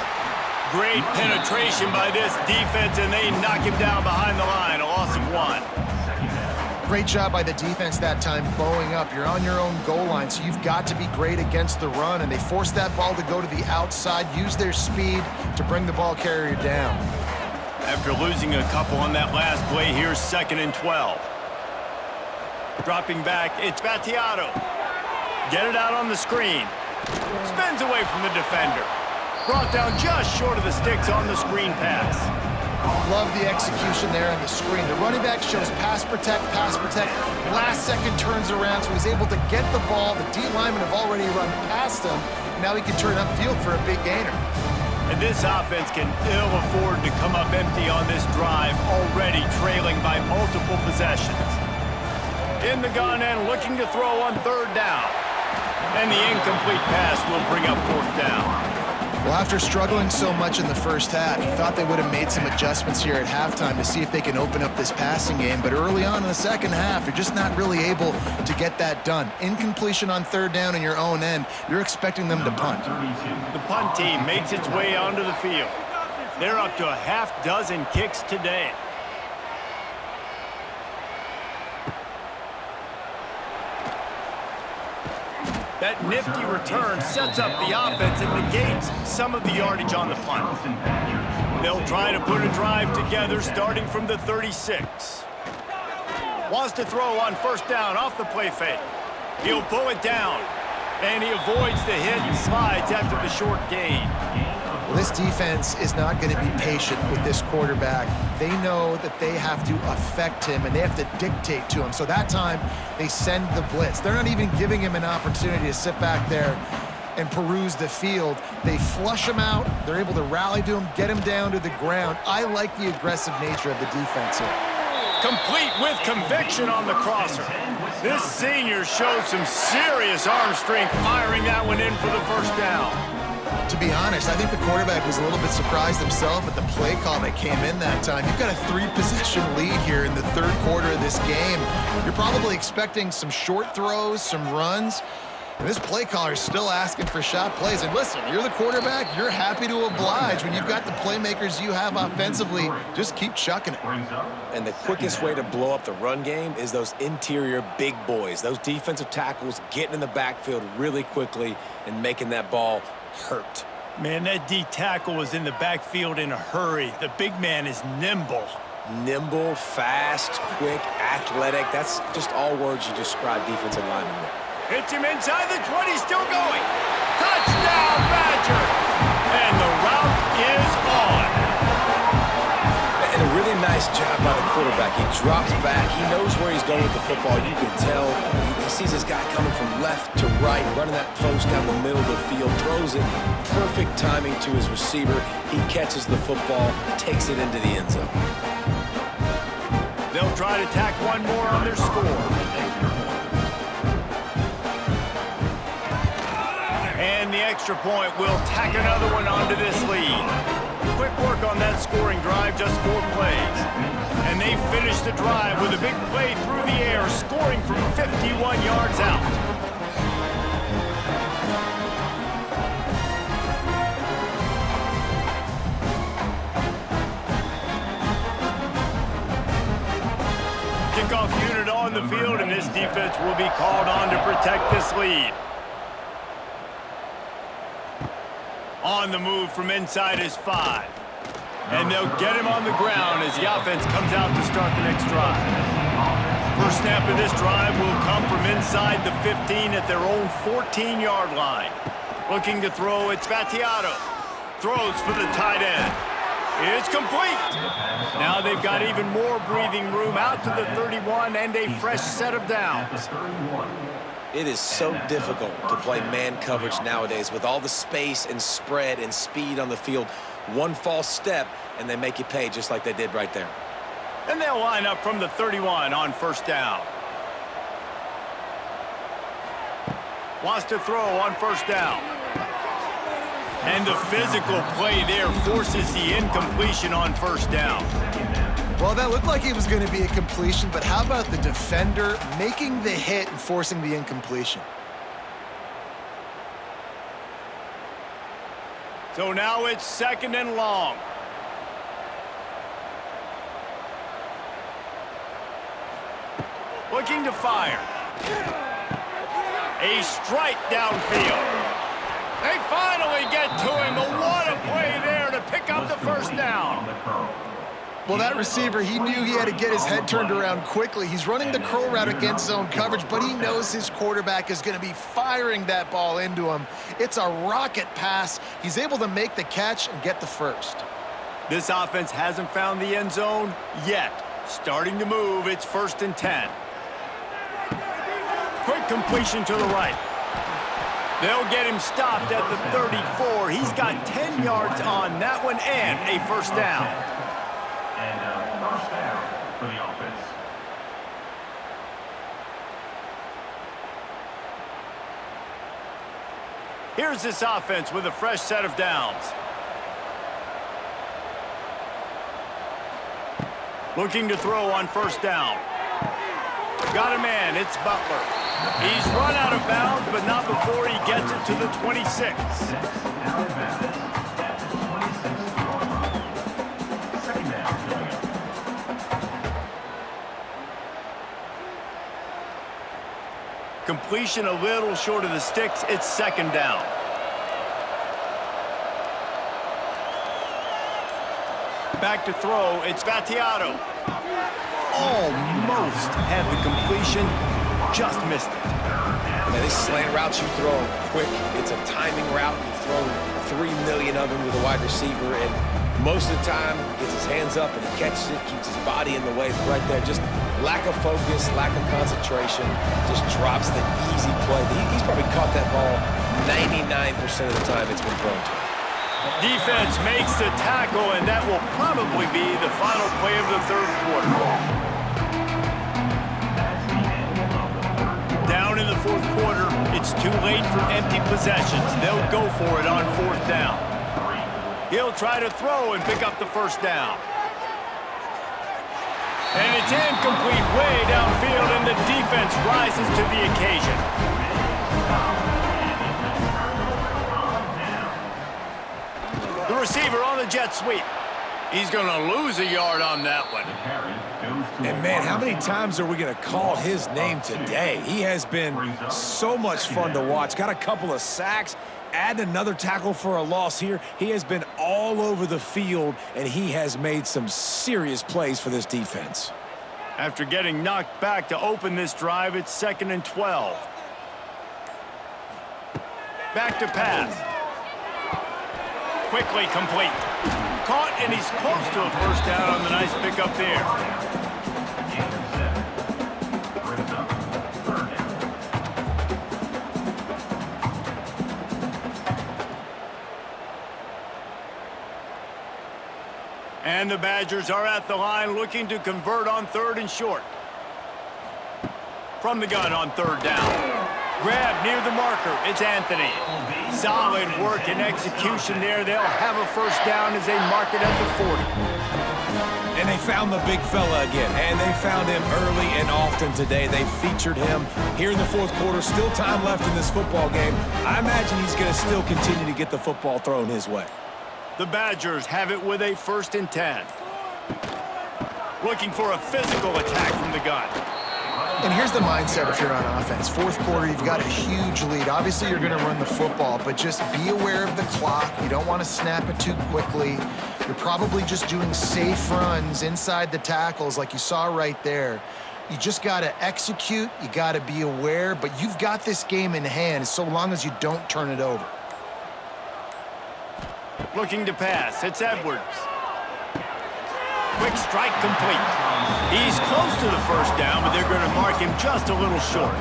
Great penetration by this defense, and they knock him down behind the line. A loss of 1. Great job by the defense that time, bowing up. You're on your own goal line, so you've got to be great against the run, and they forced that ball to go to the outside, use their speed to bring the ball carrier down. After losing a couple on that last play, here's 2nd and 12. Dropping back, it's Battiato. Get it out on the screen. Spins away from the defender. Brought down just short of the sticks on the screen pass. Love the execution there on the screen. The running back shows pass protect, pass protect. Last second turns around, so he's able to get the ball. The D linemen have already run past him. Now he can turn upfield for a big gainer. And this offense can ill afford to come up empty on this drive, already trailing by multiple possessions. In the gun and looking to throw on third down. And the incomplete pass will bring up fourth down. Well, after struggling so much in the first half, you thought they would have made some adjustments here at halftime to see if they can open up this passing game. But early on in the second half, you're just not really able to get that done. Incompletion on third down in your own end, you're expecting them to punt. The punt team makes its way onto the field. They're up to a half dozen kicks today. That nifty return sets up the offense and negates some of the yardage on the punt. They'll try to put a drive together starting from the 36. Wants to throw on first down off the play fake. He'll pull it down, and he avoids the hit and slides after the short gain. Well, this defense is not going to be patient with this quarterback. They know that they have to affect him, and they have to dictate to him. So that time, they send the blitz. They're not even giving him an opportunity to sit back there and peruse the field. They flush him out. They're able to rally to him, get him down to the ground. I like the aggressive nature of the defense here. Complete with conviction on the crosser. This senior showed some serious arm strength firing that one in for the first down. To be honest, I think the quarterback was a little bit surprised himself at the play call that came in that time. You've got a 3-possession lead here in the third quarter of this game. You're probably expecting some short throws, some runs. And this play caller is still asking for shot plays. And listen, you're the quarterback. You're happy to oblige. When you've got the playmakers you have offensively, just keep chucking it. And the quickest way to blow up the run game is those interior big boys, those defensive tackles getting in the backfield really quickly and making that ball hurt. Man, that D tackle was in the backfield in a hurry. The big man is nimble. Nimble, fast, quick, athletic. That's just all words you describe defensive linemen with. Hits him inside the 20, still going. Touchdown, Badgers! And the route is on. And a really nice job by the quarterback. He drops back. He knows where he's going with the football. You can tell. He sees this guy coming from left to right, running that post down the middle of the field, throws it. Perfect timing to his receiver. He catches the football, takes it into the end zone. They'll try to tack one more on their score. And the extra point will tack another one onto this lead. Quick work on that scoring drive, just 4 plays. And they finish the drive with a big play through the air, scoring from 51 yards out. Kickoff unit on the field, and this defense will be called on to protect this lead. On the move from inside is 5. And they'll get him on the ground as the offense comes out to start the next drive. First snap of this drive will come from inside the 15 at their own 14-yard line. Looking to throw, it's Battiato. Throws for the tight end. It's complete. Now they've got even more breathing room out to the 31 and a fresh set of downs. It is so difficult to play man coverage nowadays with all the space and spread and speed on the field. One false step, and they make you pay just like they did right there. And they'll line up from the 31 on first down. Wants to throw on first down. And the physical play there forces the incompletion on first down. Well, that looked like it was going to be a completion, but how about the defender making the hit and forcing the incompletion? So now it's 2nd and long. Looking to fire. A strike downfield. They finally get to him, but what a play there to pick up the first down. Well, that receiver, he knew he had to get his head turned around quickly. He's running the curl route against zone coverage, but he knows his quarterback is going to be firing that ball into him. It's a rocket pass. He's able to make the catch and get the first. This offense hasn't found the end zone yet. Starting to move, it's 1st and 10. Quick completion to the right. They'll get him stopped at the 34. He's got 10 yards on that one and a first down. And first down for the offense. Here's this offense with a fresh set of downs. Looking to throw on first down. Got a man, it's Butler. He's run out of bounds, but not before he gets it to the 26. Out of bounds at the 26-yard line. Second down coming up. Completion a little short of the sticks. It's 2nd down. Back to throw. It's Battiato. Almost had the completion. Just missed it. Man, these slant routes you throw quick. It's a timing route. You've thrown 3 million of them with a wide receiver, and most of the time gets his hands up and he catches it, keeps his body in the way. Right there, just lack of focus, lack of concentration, just drops the easy play. He's probably caught that ball 99% of the time it's been thrown to him. Defense makes the tackle, and that will probably be the final play of the 3rd quarter. Down in the 4th quarter, it's too late for empty possessions. They'll go for it on 4th down. He'll try to throw and pick up the first down. And it's incomplete way downfield, and the defense rises to the occasion. The receiver on the jet sweep. He's going to lose a yard on that one. And, man, how many times are we going to call his name today? He has been so much fun to watch. Got a couple of sacks. Add another tackle for a loss here. He has been all over the field, and he has made some serious plays for this defense. After getting knocked back to open this drive, it's 2nd and 12. Back to pass. Quickly complete. Caught, and he's close to a first down on the nice pickup there. And the Badgers are at the line looking to convert on 3rd and short. From the gun on 3rd down. Grab near the marker. It's Anthony. Solid work and execution there. They'll have a first down as they mark it at the 40. And they found the big fella again, and they found him early and often today. They featured him here in the 4th quarter. Still time left in this football game. I imagine he's going to still continue to get the football thrown his way. The Badgers have it with a 1st and 10. Looking for a physical attack from the gun. And here's the mindset if you're on offense. 4th quarter, you've got a huge lead. Obviously, you're going to run the football, but just be aware of the clock. You don't want to snap it too quickly. You're probably just doing safe runs inside the tackles like you saw right there. You just got to execute. You got to be aware, but you've got this game in hand so long as you don't turn it over. Looking to pass. It's Edwards. Quick strike complete. He's close to the first down, but they're going to mark him just a little short.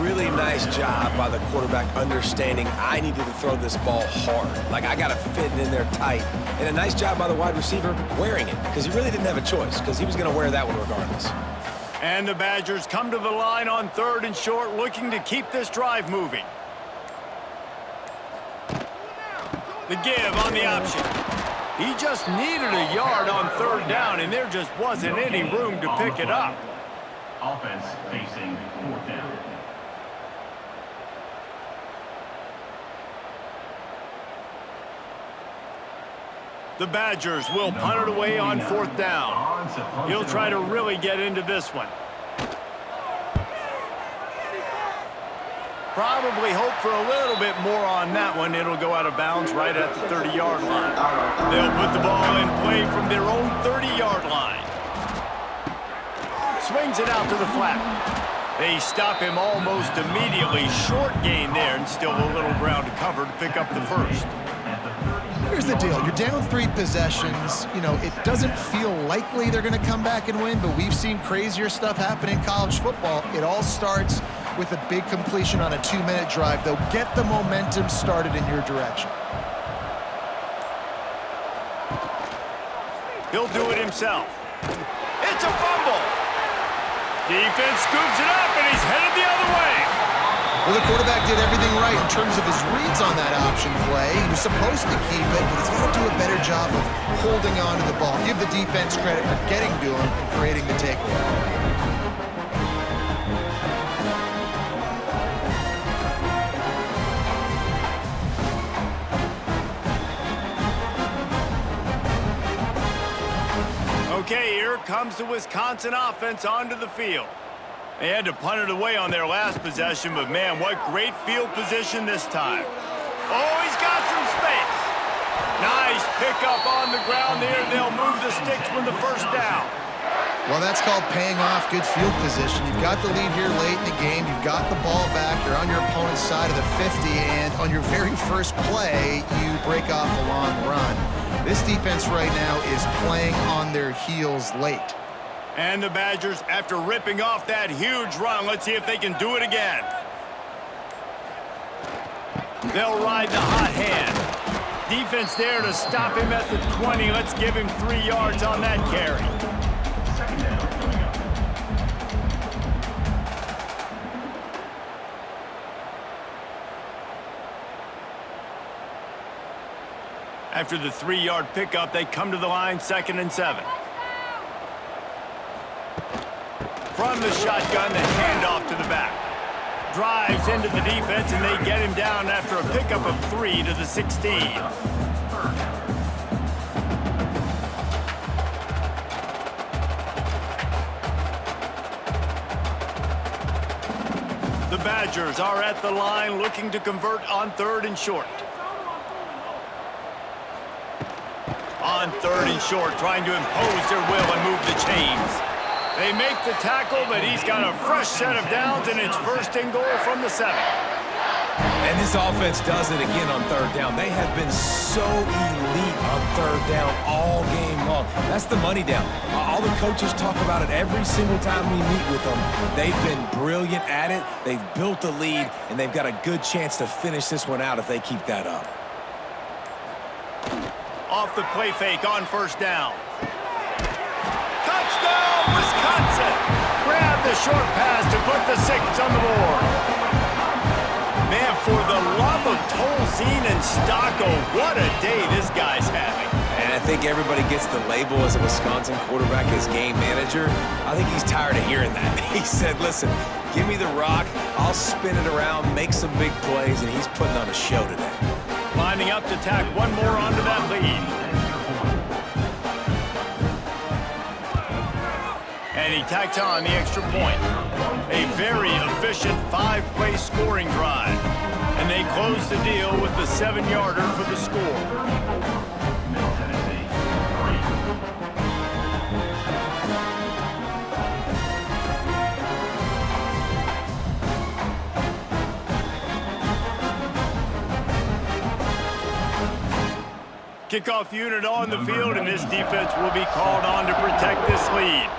Really nice job by the quarterback understanding I needed to throw this ball hard. Like, I got to fit it in there tight. And a nice job by the wide receiver wearing it, because he really didn't have a choice, because he was going to wear that one regardless. And the Badgers come to the line on 3rd and short, looking to keep this drive moving. The give on the option. He just needed a yard on 3rd down, and there just wasn't any room to pick it up. Offense facing 4th down. The Badgers will punt it away on 4th down. He'll try to really get into this one. Probably hope for a little bit more on that one. It'll go out of bounds right at the 30-yard line. They'll put the ball in play from their own 30-yard line. Swings it out to the flat. They stop him almost immediately. Short gain there, and still a little ground to cover to pick up the first. Here's the deal. You're down 3 possessions. You know, it doesn't feel likely they're going to come back and win, but we've seen crazier stuff happen in college football. It all starts with a big completion on a 2-minute drive. They'll get the momentum started in your direction. He'll do it himself. It's a fumble. Defense scoops it up, and he's headed the other way. Well, the quarterback did everything right in terms of his reads on that option play. He was supposed to keep it, but he's got to do a better job of holding on to the ball. Give the defense credit for getting to him and creating the takeaway. Okay, here comes the Wisconsin offense onto the field. They had to punt it away on their last possession, but man, what great field position this time. Oh, he's got some space. Nice pickup on the ground there. They'll move the sticks with the first down. Well, that's called paying off good field position. You've got the lead here late in the game. You've got the ball back. You're on your opponent's side of the 50, and on your very first play, you break off a long run. This defense right now is playing on their heels late. And the Badgers, after ripping off that huge run, let's see if they can do it again. They'll ride the hot hand. Defense there to stop him at the 20. Let's give him 3 yards on that carry. Second down coming up. After the 3-yard pickup, they come to the line, 2nd and 7. From the shotgun, the handoff to the back. Drives into the defense, and they get him down after a pickup of 3 to the 16. The Badgers are at the line looking to convert on 3rd and short. On 3rd and short, trying to impose their will and move the chains. They make the tackle, but he's got a fresh set of downs, and it's 1st and goal from the 7. And this offense does it again on 3rd down. They have been so elite on 3rd down all game long. That's the money down. All the coaches talk about it every single time we meet with them. They've been brilliant at it. They've built the lead, and they've got a good chance to finish this one out if they keep that up. Off the play fake on 1st down. Touchdown, Wisconsin! Grab the short pass to put the 6 on the board. Man, for the love of Tolzien and Stocco, what a day this guy's having. And I think everybody gets the label as a Wisconsin quarterback as game manager. I think he's tired of hearing that. He said, listen, give me the rock, I'll spin it around, make some big plays, and he's putting on a show today. Lining up to tack one more onto that lead. And he tacks on the extra point. A very efficient 5-play scoring drive. And they close the deal with the 7-yarder for the score. Middle Tennessee, 3. Kickoff unit on the field, and this defense will be called on to protect this lead.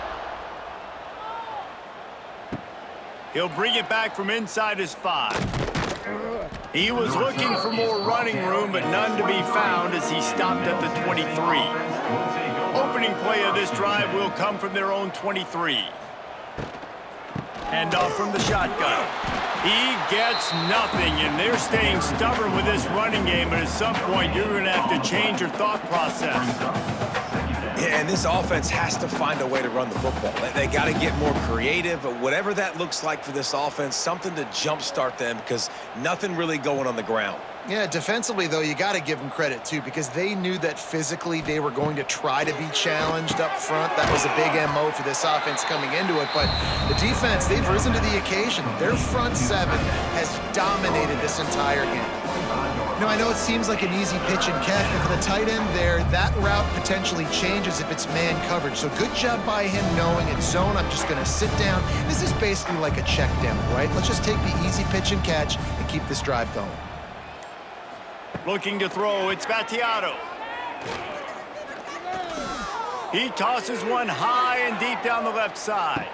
He'll bring it back from inside his 5. He was looking for more running room, but none to be found as he stopped at the 23. Opening play of this drive will come from their own 23. Handoff from the shotgun. He gets nothing, and they're staying stubborn with this running game, but at some point you're going to have to change your thought process. Yeah, and this offense has to find a way to run the football. They got to get more creative, but whatever that looks like for this offense, something to jumpstart them because nothing really going on the ground. Yeah, defensively, though, you got to give them credit, too, because they knew that physically they were going to try to be challenged up front. That was a big MO for this offense coming into it. But the defense, they've risen to the occasion. Their front seven has dominated this entire game. You know, I know it seems like an easy pitch and catch, but for the tight end there, that route potentially changes if it's man coverage. So good job by him knowing it's zone. I'm just going to sit down. This is basically like a check down, right? Let's just take the easy pitch and catch and keep this drive going. Looking to throw, it's Battiato. He tosses one high and deep down the left side.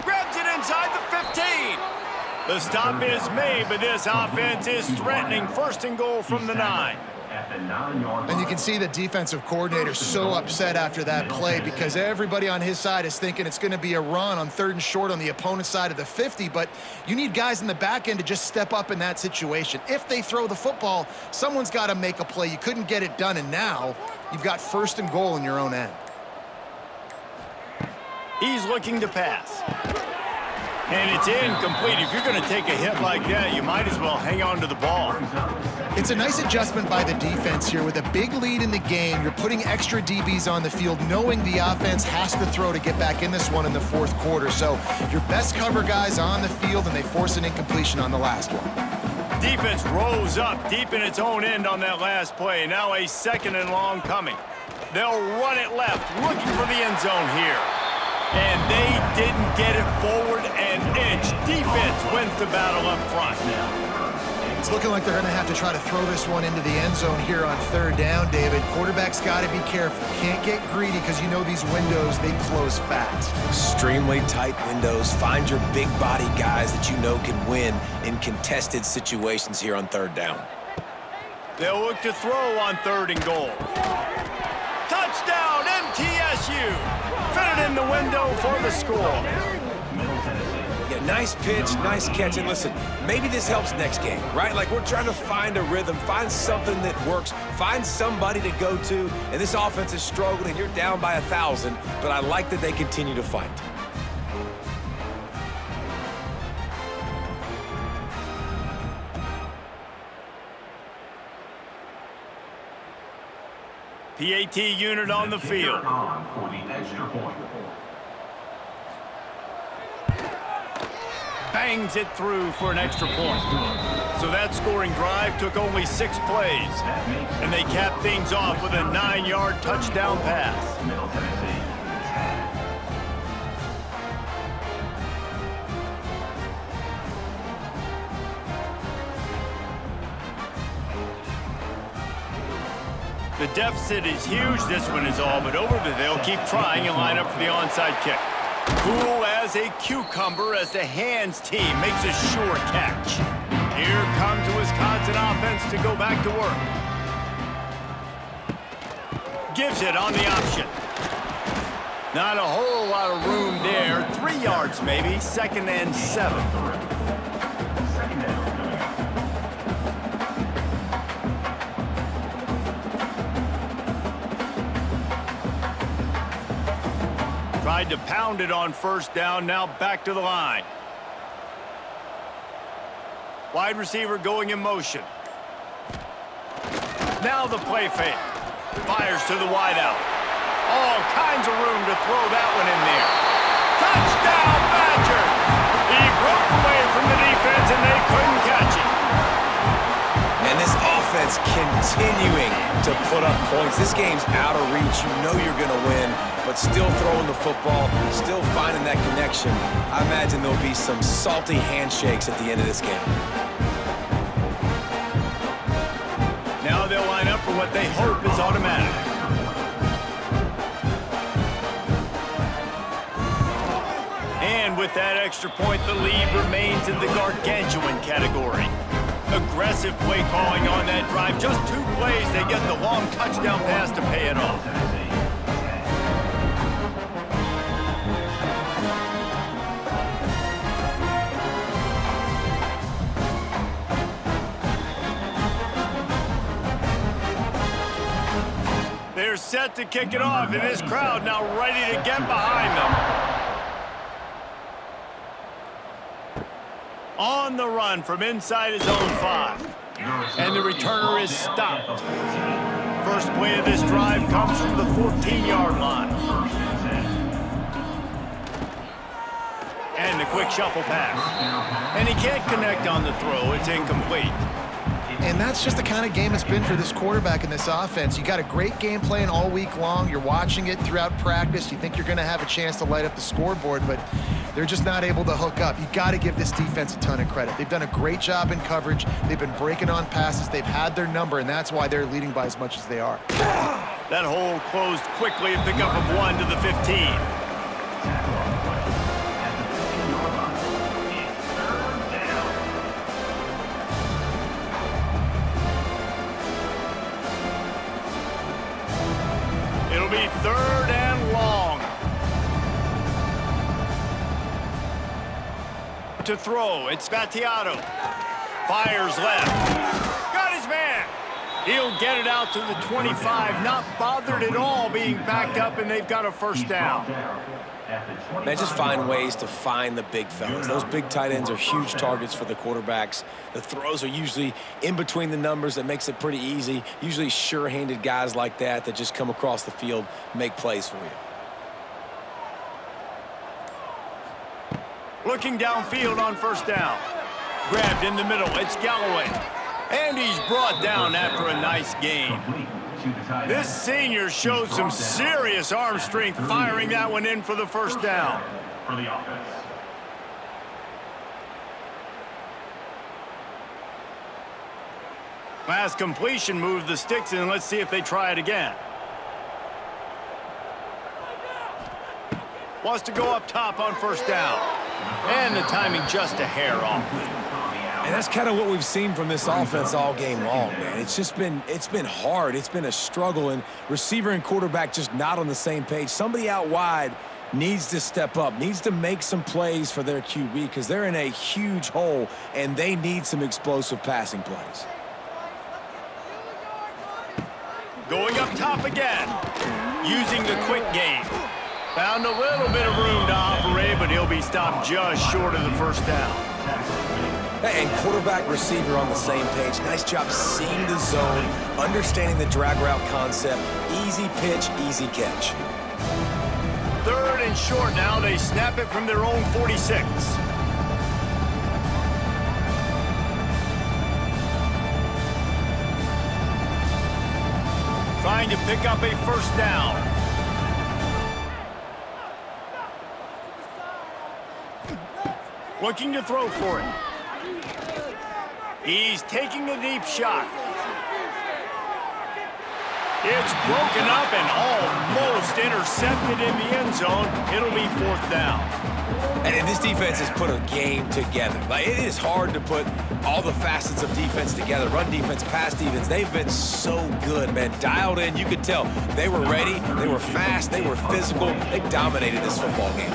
Grabs it inside the 15. The stop is made, but this offense is threatening. First and goal from the 9. And you can see the defensive coordinator so upset after that play because everybody on his side is thinking it's going to be a run on 3rd and short on the opponent's side of the 50, but you need guys in the back end to just step up in that situation. If they throw the football, someone's got to make a play. You couldn't get it done, and now you've got 1st and goal in your own end. He's looking to pass. And it's incomplete. If you're going to take a hit like that, you might as well hang on to the ball. It's a nice adjustment by the defense here. With a big lead in the game, you're putting extra DBs on the field, knowing the offense has to throw to get back in this one in the 4th quarter. So your best cover guys on the field, and they force an incompletion on the last one. Defense rose up deep in its own end on that last play. Now a 2nd and long coming. They'll run it left, looking for the end zone here. And they didn't get it forward an inch. Defense wins the battle up front. It's looking like they're going to have to try to throw this one into the end zone here on 3rd down, David. Quarterback's got to be careful. Can't get greedy because you know these windows, they close fast. Extremely tight windows. Find your big body guys that you know can win in contested situations here on 3rd down. They'll look to throw on 3rd and goal. Touchdown, MTSU! Fit it in the window for the score. Yeah, nice pitch, nice catch. And listen, maybe this helps next game, right? Like we're trying to find a rhythm, find something that works, find somebody to go to. And this offense is struggling. You're down by 1,000, but I like that they continue to fight. PAT unit on the field. For the extra point. Bangs it through for an extra point. So that scoring drive took only 6 plays. And they capped things off with a 9-yard touchdown pass. Middle Tennessee. The deficit is huge, this one is all but over, but they'll keep trying and line up for the onside kick. Cool as a cucumber as the hands team makes a sure catch. Here comes the Wisconsin offense to go back to work. Gives it on the option. Not a whole lot of room there. 3 yards maybe, 2nd and 7. Tried to pound it on 1st down, now back to the line. Wide receiver going in motion. Now the play fake. Fires to the wideout. All kinds of room to throw that one in there. Touchdown, Badger! He broke away from the defense and they couldn't catch him. And this offense continuing to put up points. This game's out of reach. You know you're going to win, but still throwing the football, still finding that connection. I imagine there'll be some salty handshakes at the end of this game. Now they'll line up for what they hope is automatic. And with that extra point, the lead remains in the gargantuan category. Aggressive play calling on that drive. Just 2 plays, they get the long touchdown pass to pay it off. They're set to kick it off, and this crowd now ready to get behind them. On the run from inside his own 5. And the returner is stopped. First play of this drive comes from the 14-yard line. And the quick shuffle pass. And he can't connect on the throw. It's incomplete. And that's just the kind of game it's been for this quarterback in this offense. You got a great game plan all week long. You're watching it throughout practice. You think you're going to have a chance to light up the scoreboard, but they're just not able to hook up. You got to give this defense a ton of credit. They've done a great job in coverage. They've been breaking on passes. They've had their number, and that's why they're leading by as much as they are. That hole closed quickly, a pickup of 1 to the 15. It'll be 3rd and long. To throw, it's Spatiato. Fires left. Got his man. He'll get it out to the 25, not bothered at all being backed up, and they've got a first down. Man, just find ways to find the big fellas. Those big tight ends are huge targets for the quarterbacks. The throws are usually in between the numbers. That makes it pretty easy. Usually sure-handed guys like that just come across the field, make plays for you. Looking downfield on first down. Grabbed in the middle. It's Galloway. And he's brought down after a nice gain. This senior showed some serious arm strength firing that one in for the first down. For the offense. Last completion moved the sticks in. Let's see if they try it again. Wants to go up top on first down. And the timing just a hair off. And that's kind of what we've seen from this offense all game long, man. It's been hard. It's been a struggle, and receiver and quarterback just not on the same page. Somebody out wide needs to step up, needs to make some plays for their QB because they're in a huge hole, and they need some explosive passing plays. Going up top again. Using the quick game. Found a little bit of room to operate, but he'll be stopped just short of the first down. And quarterback receiver on the same page. Nice job seeing the zone, understanding the drag route concept. Easy pitch, easy catch. 3rd and short now. They snap it from their own 46. Trying to pick up a first down. Looking to throw for it. He's taking a deep shot. It's broken up and almost intercepted in the end zone. It'll be 4th down. And this defense has put a game together. Like, it is hard to put all the facets of defense together. Run defense, pass defense. They've been so good, man. Dialed in. You could tell they were ready. They were fast. They were physical. They dominated this football game.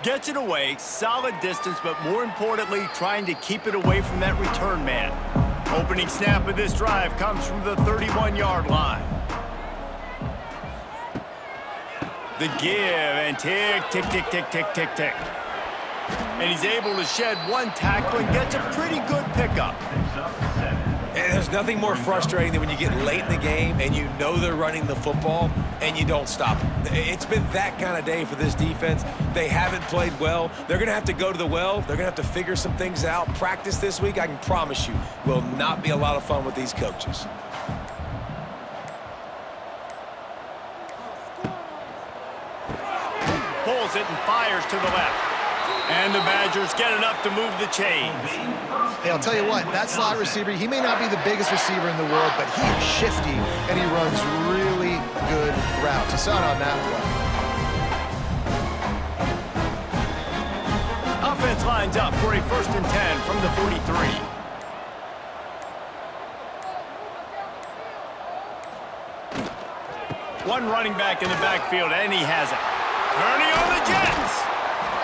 Gets it away, solid distance, but more importantly, trying to keep it away from that return man. Opening snap of this drive comes from the 31-yard line. The give, and tick, tick, tick, tick, tick, tick, tick. And he's able to shed one tackle and gets a pretty good pickup. And there's nothing more frustrating than when you get late in the game and you know they're running the football and you don't stop them. It's been that kind of day for this defense. They haven't played well. They're going to have to go to the well. They're going to have to figure some things out. Practice this week, I can promise you, will not be a lot of fun with these coaches. Pulls it and fires to the left. And the Badgers get enough to move the chains. Hey, I'll tell you what, that slot receiver, he may not be the biggest receiver in the world, but he is shifty, and he runs really good routes. You saw it on that play. Offense lines up for a 1st and 10 from the 43. One running back in the backfield, and he has it. Turning on the Jets.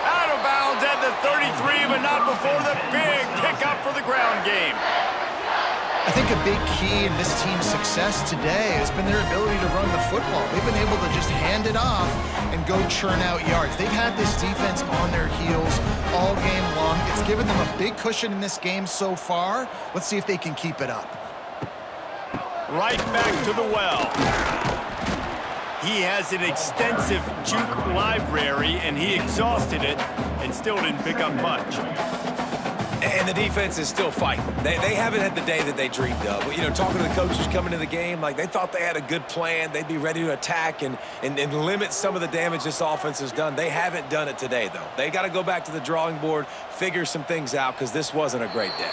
Out of bounds at the 33, but not before the big pickup for the ground game. I think a big key in this team's success today has been their ability to run the football. They've been able to just hand it off and go churn out yards. They've had this defense on their heels all game long. It's given them a big cushion in this game so far. Let's see if they can keep it up. Right back to the well. He has an extensive juke library, and he exhausted it and still didn't pick up much. And the defense is still fighting. They haven't had the day that they dreamed of. But, you know, talking to the coaches coming into the game, like they thought they had a good plan. They'd be ready to attack and limit some of the damage this offense has done. They haven't done it today, though. They got to go back to the drawing board, figure some things out, because this wasn't a great day.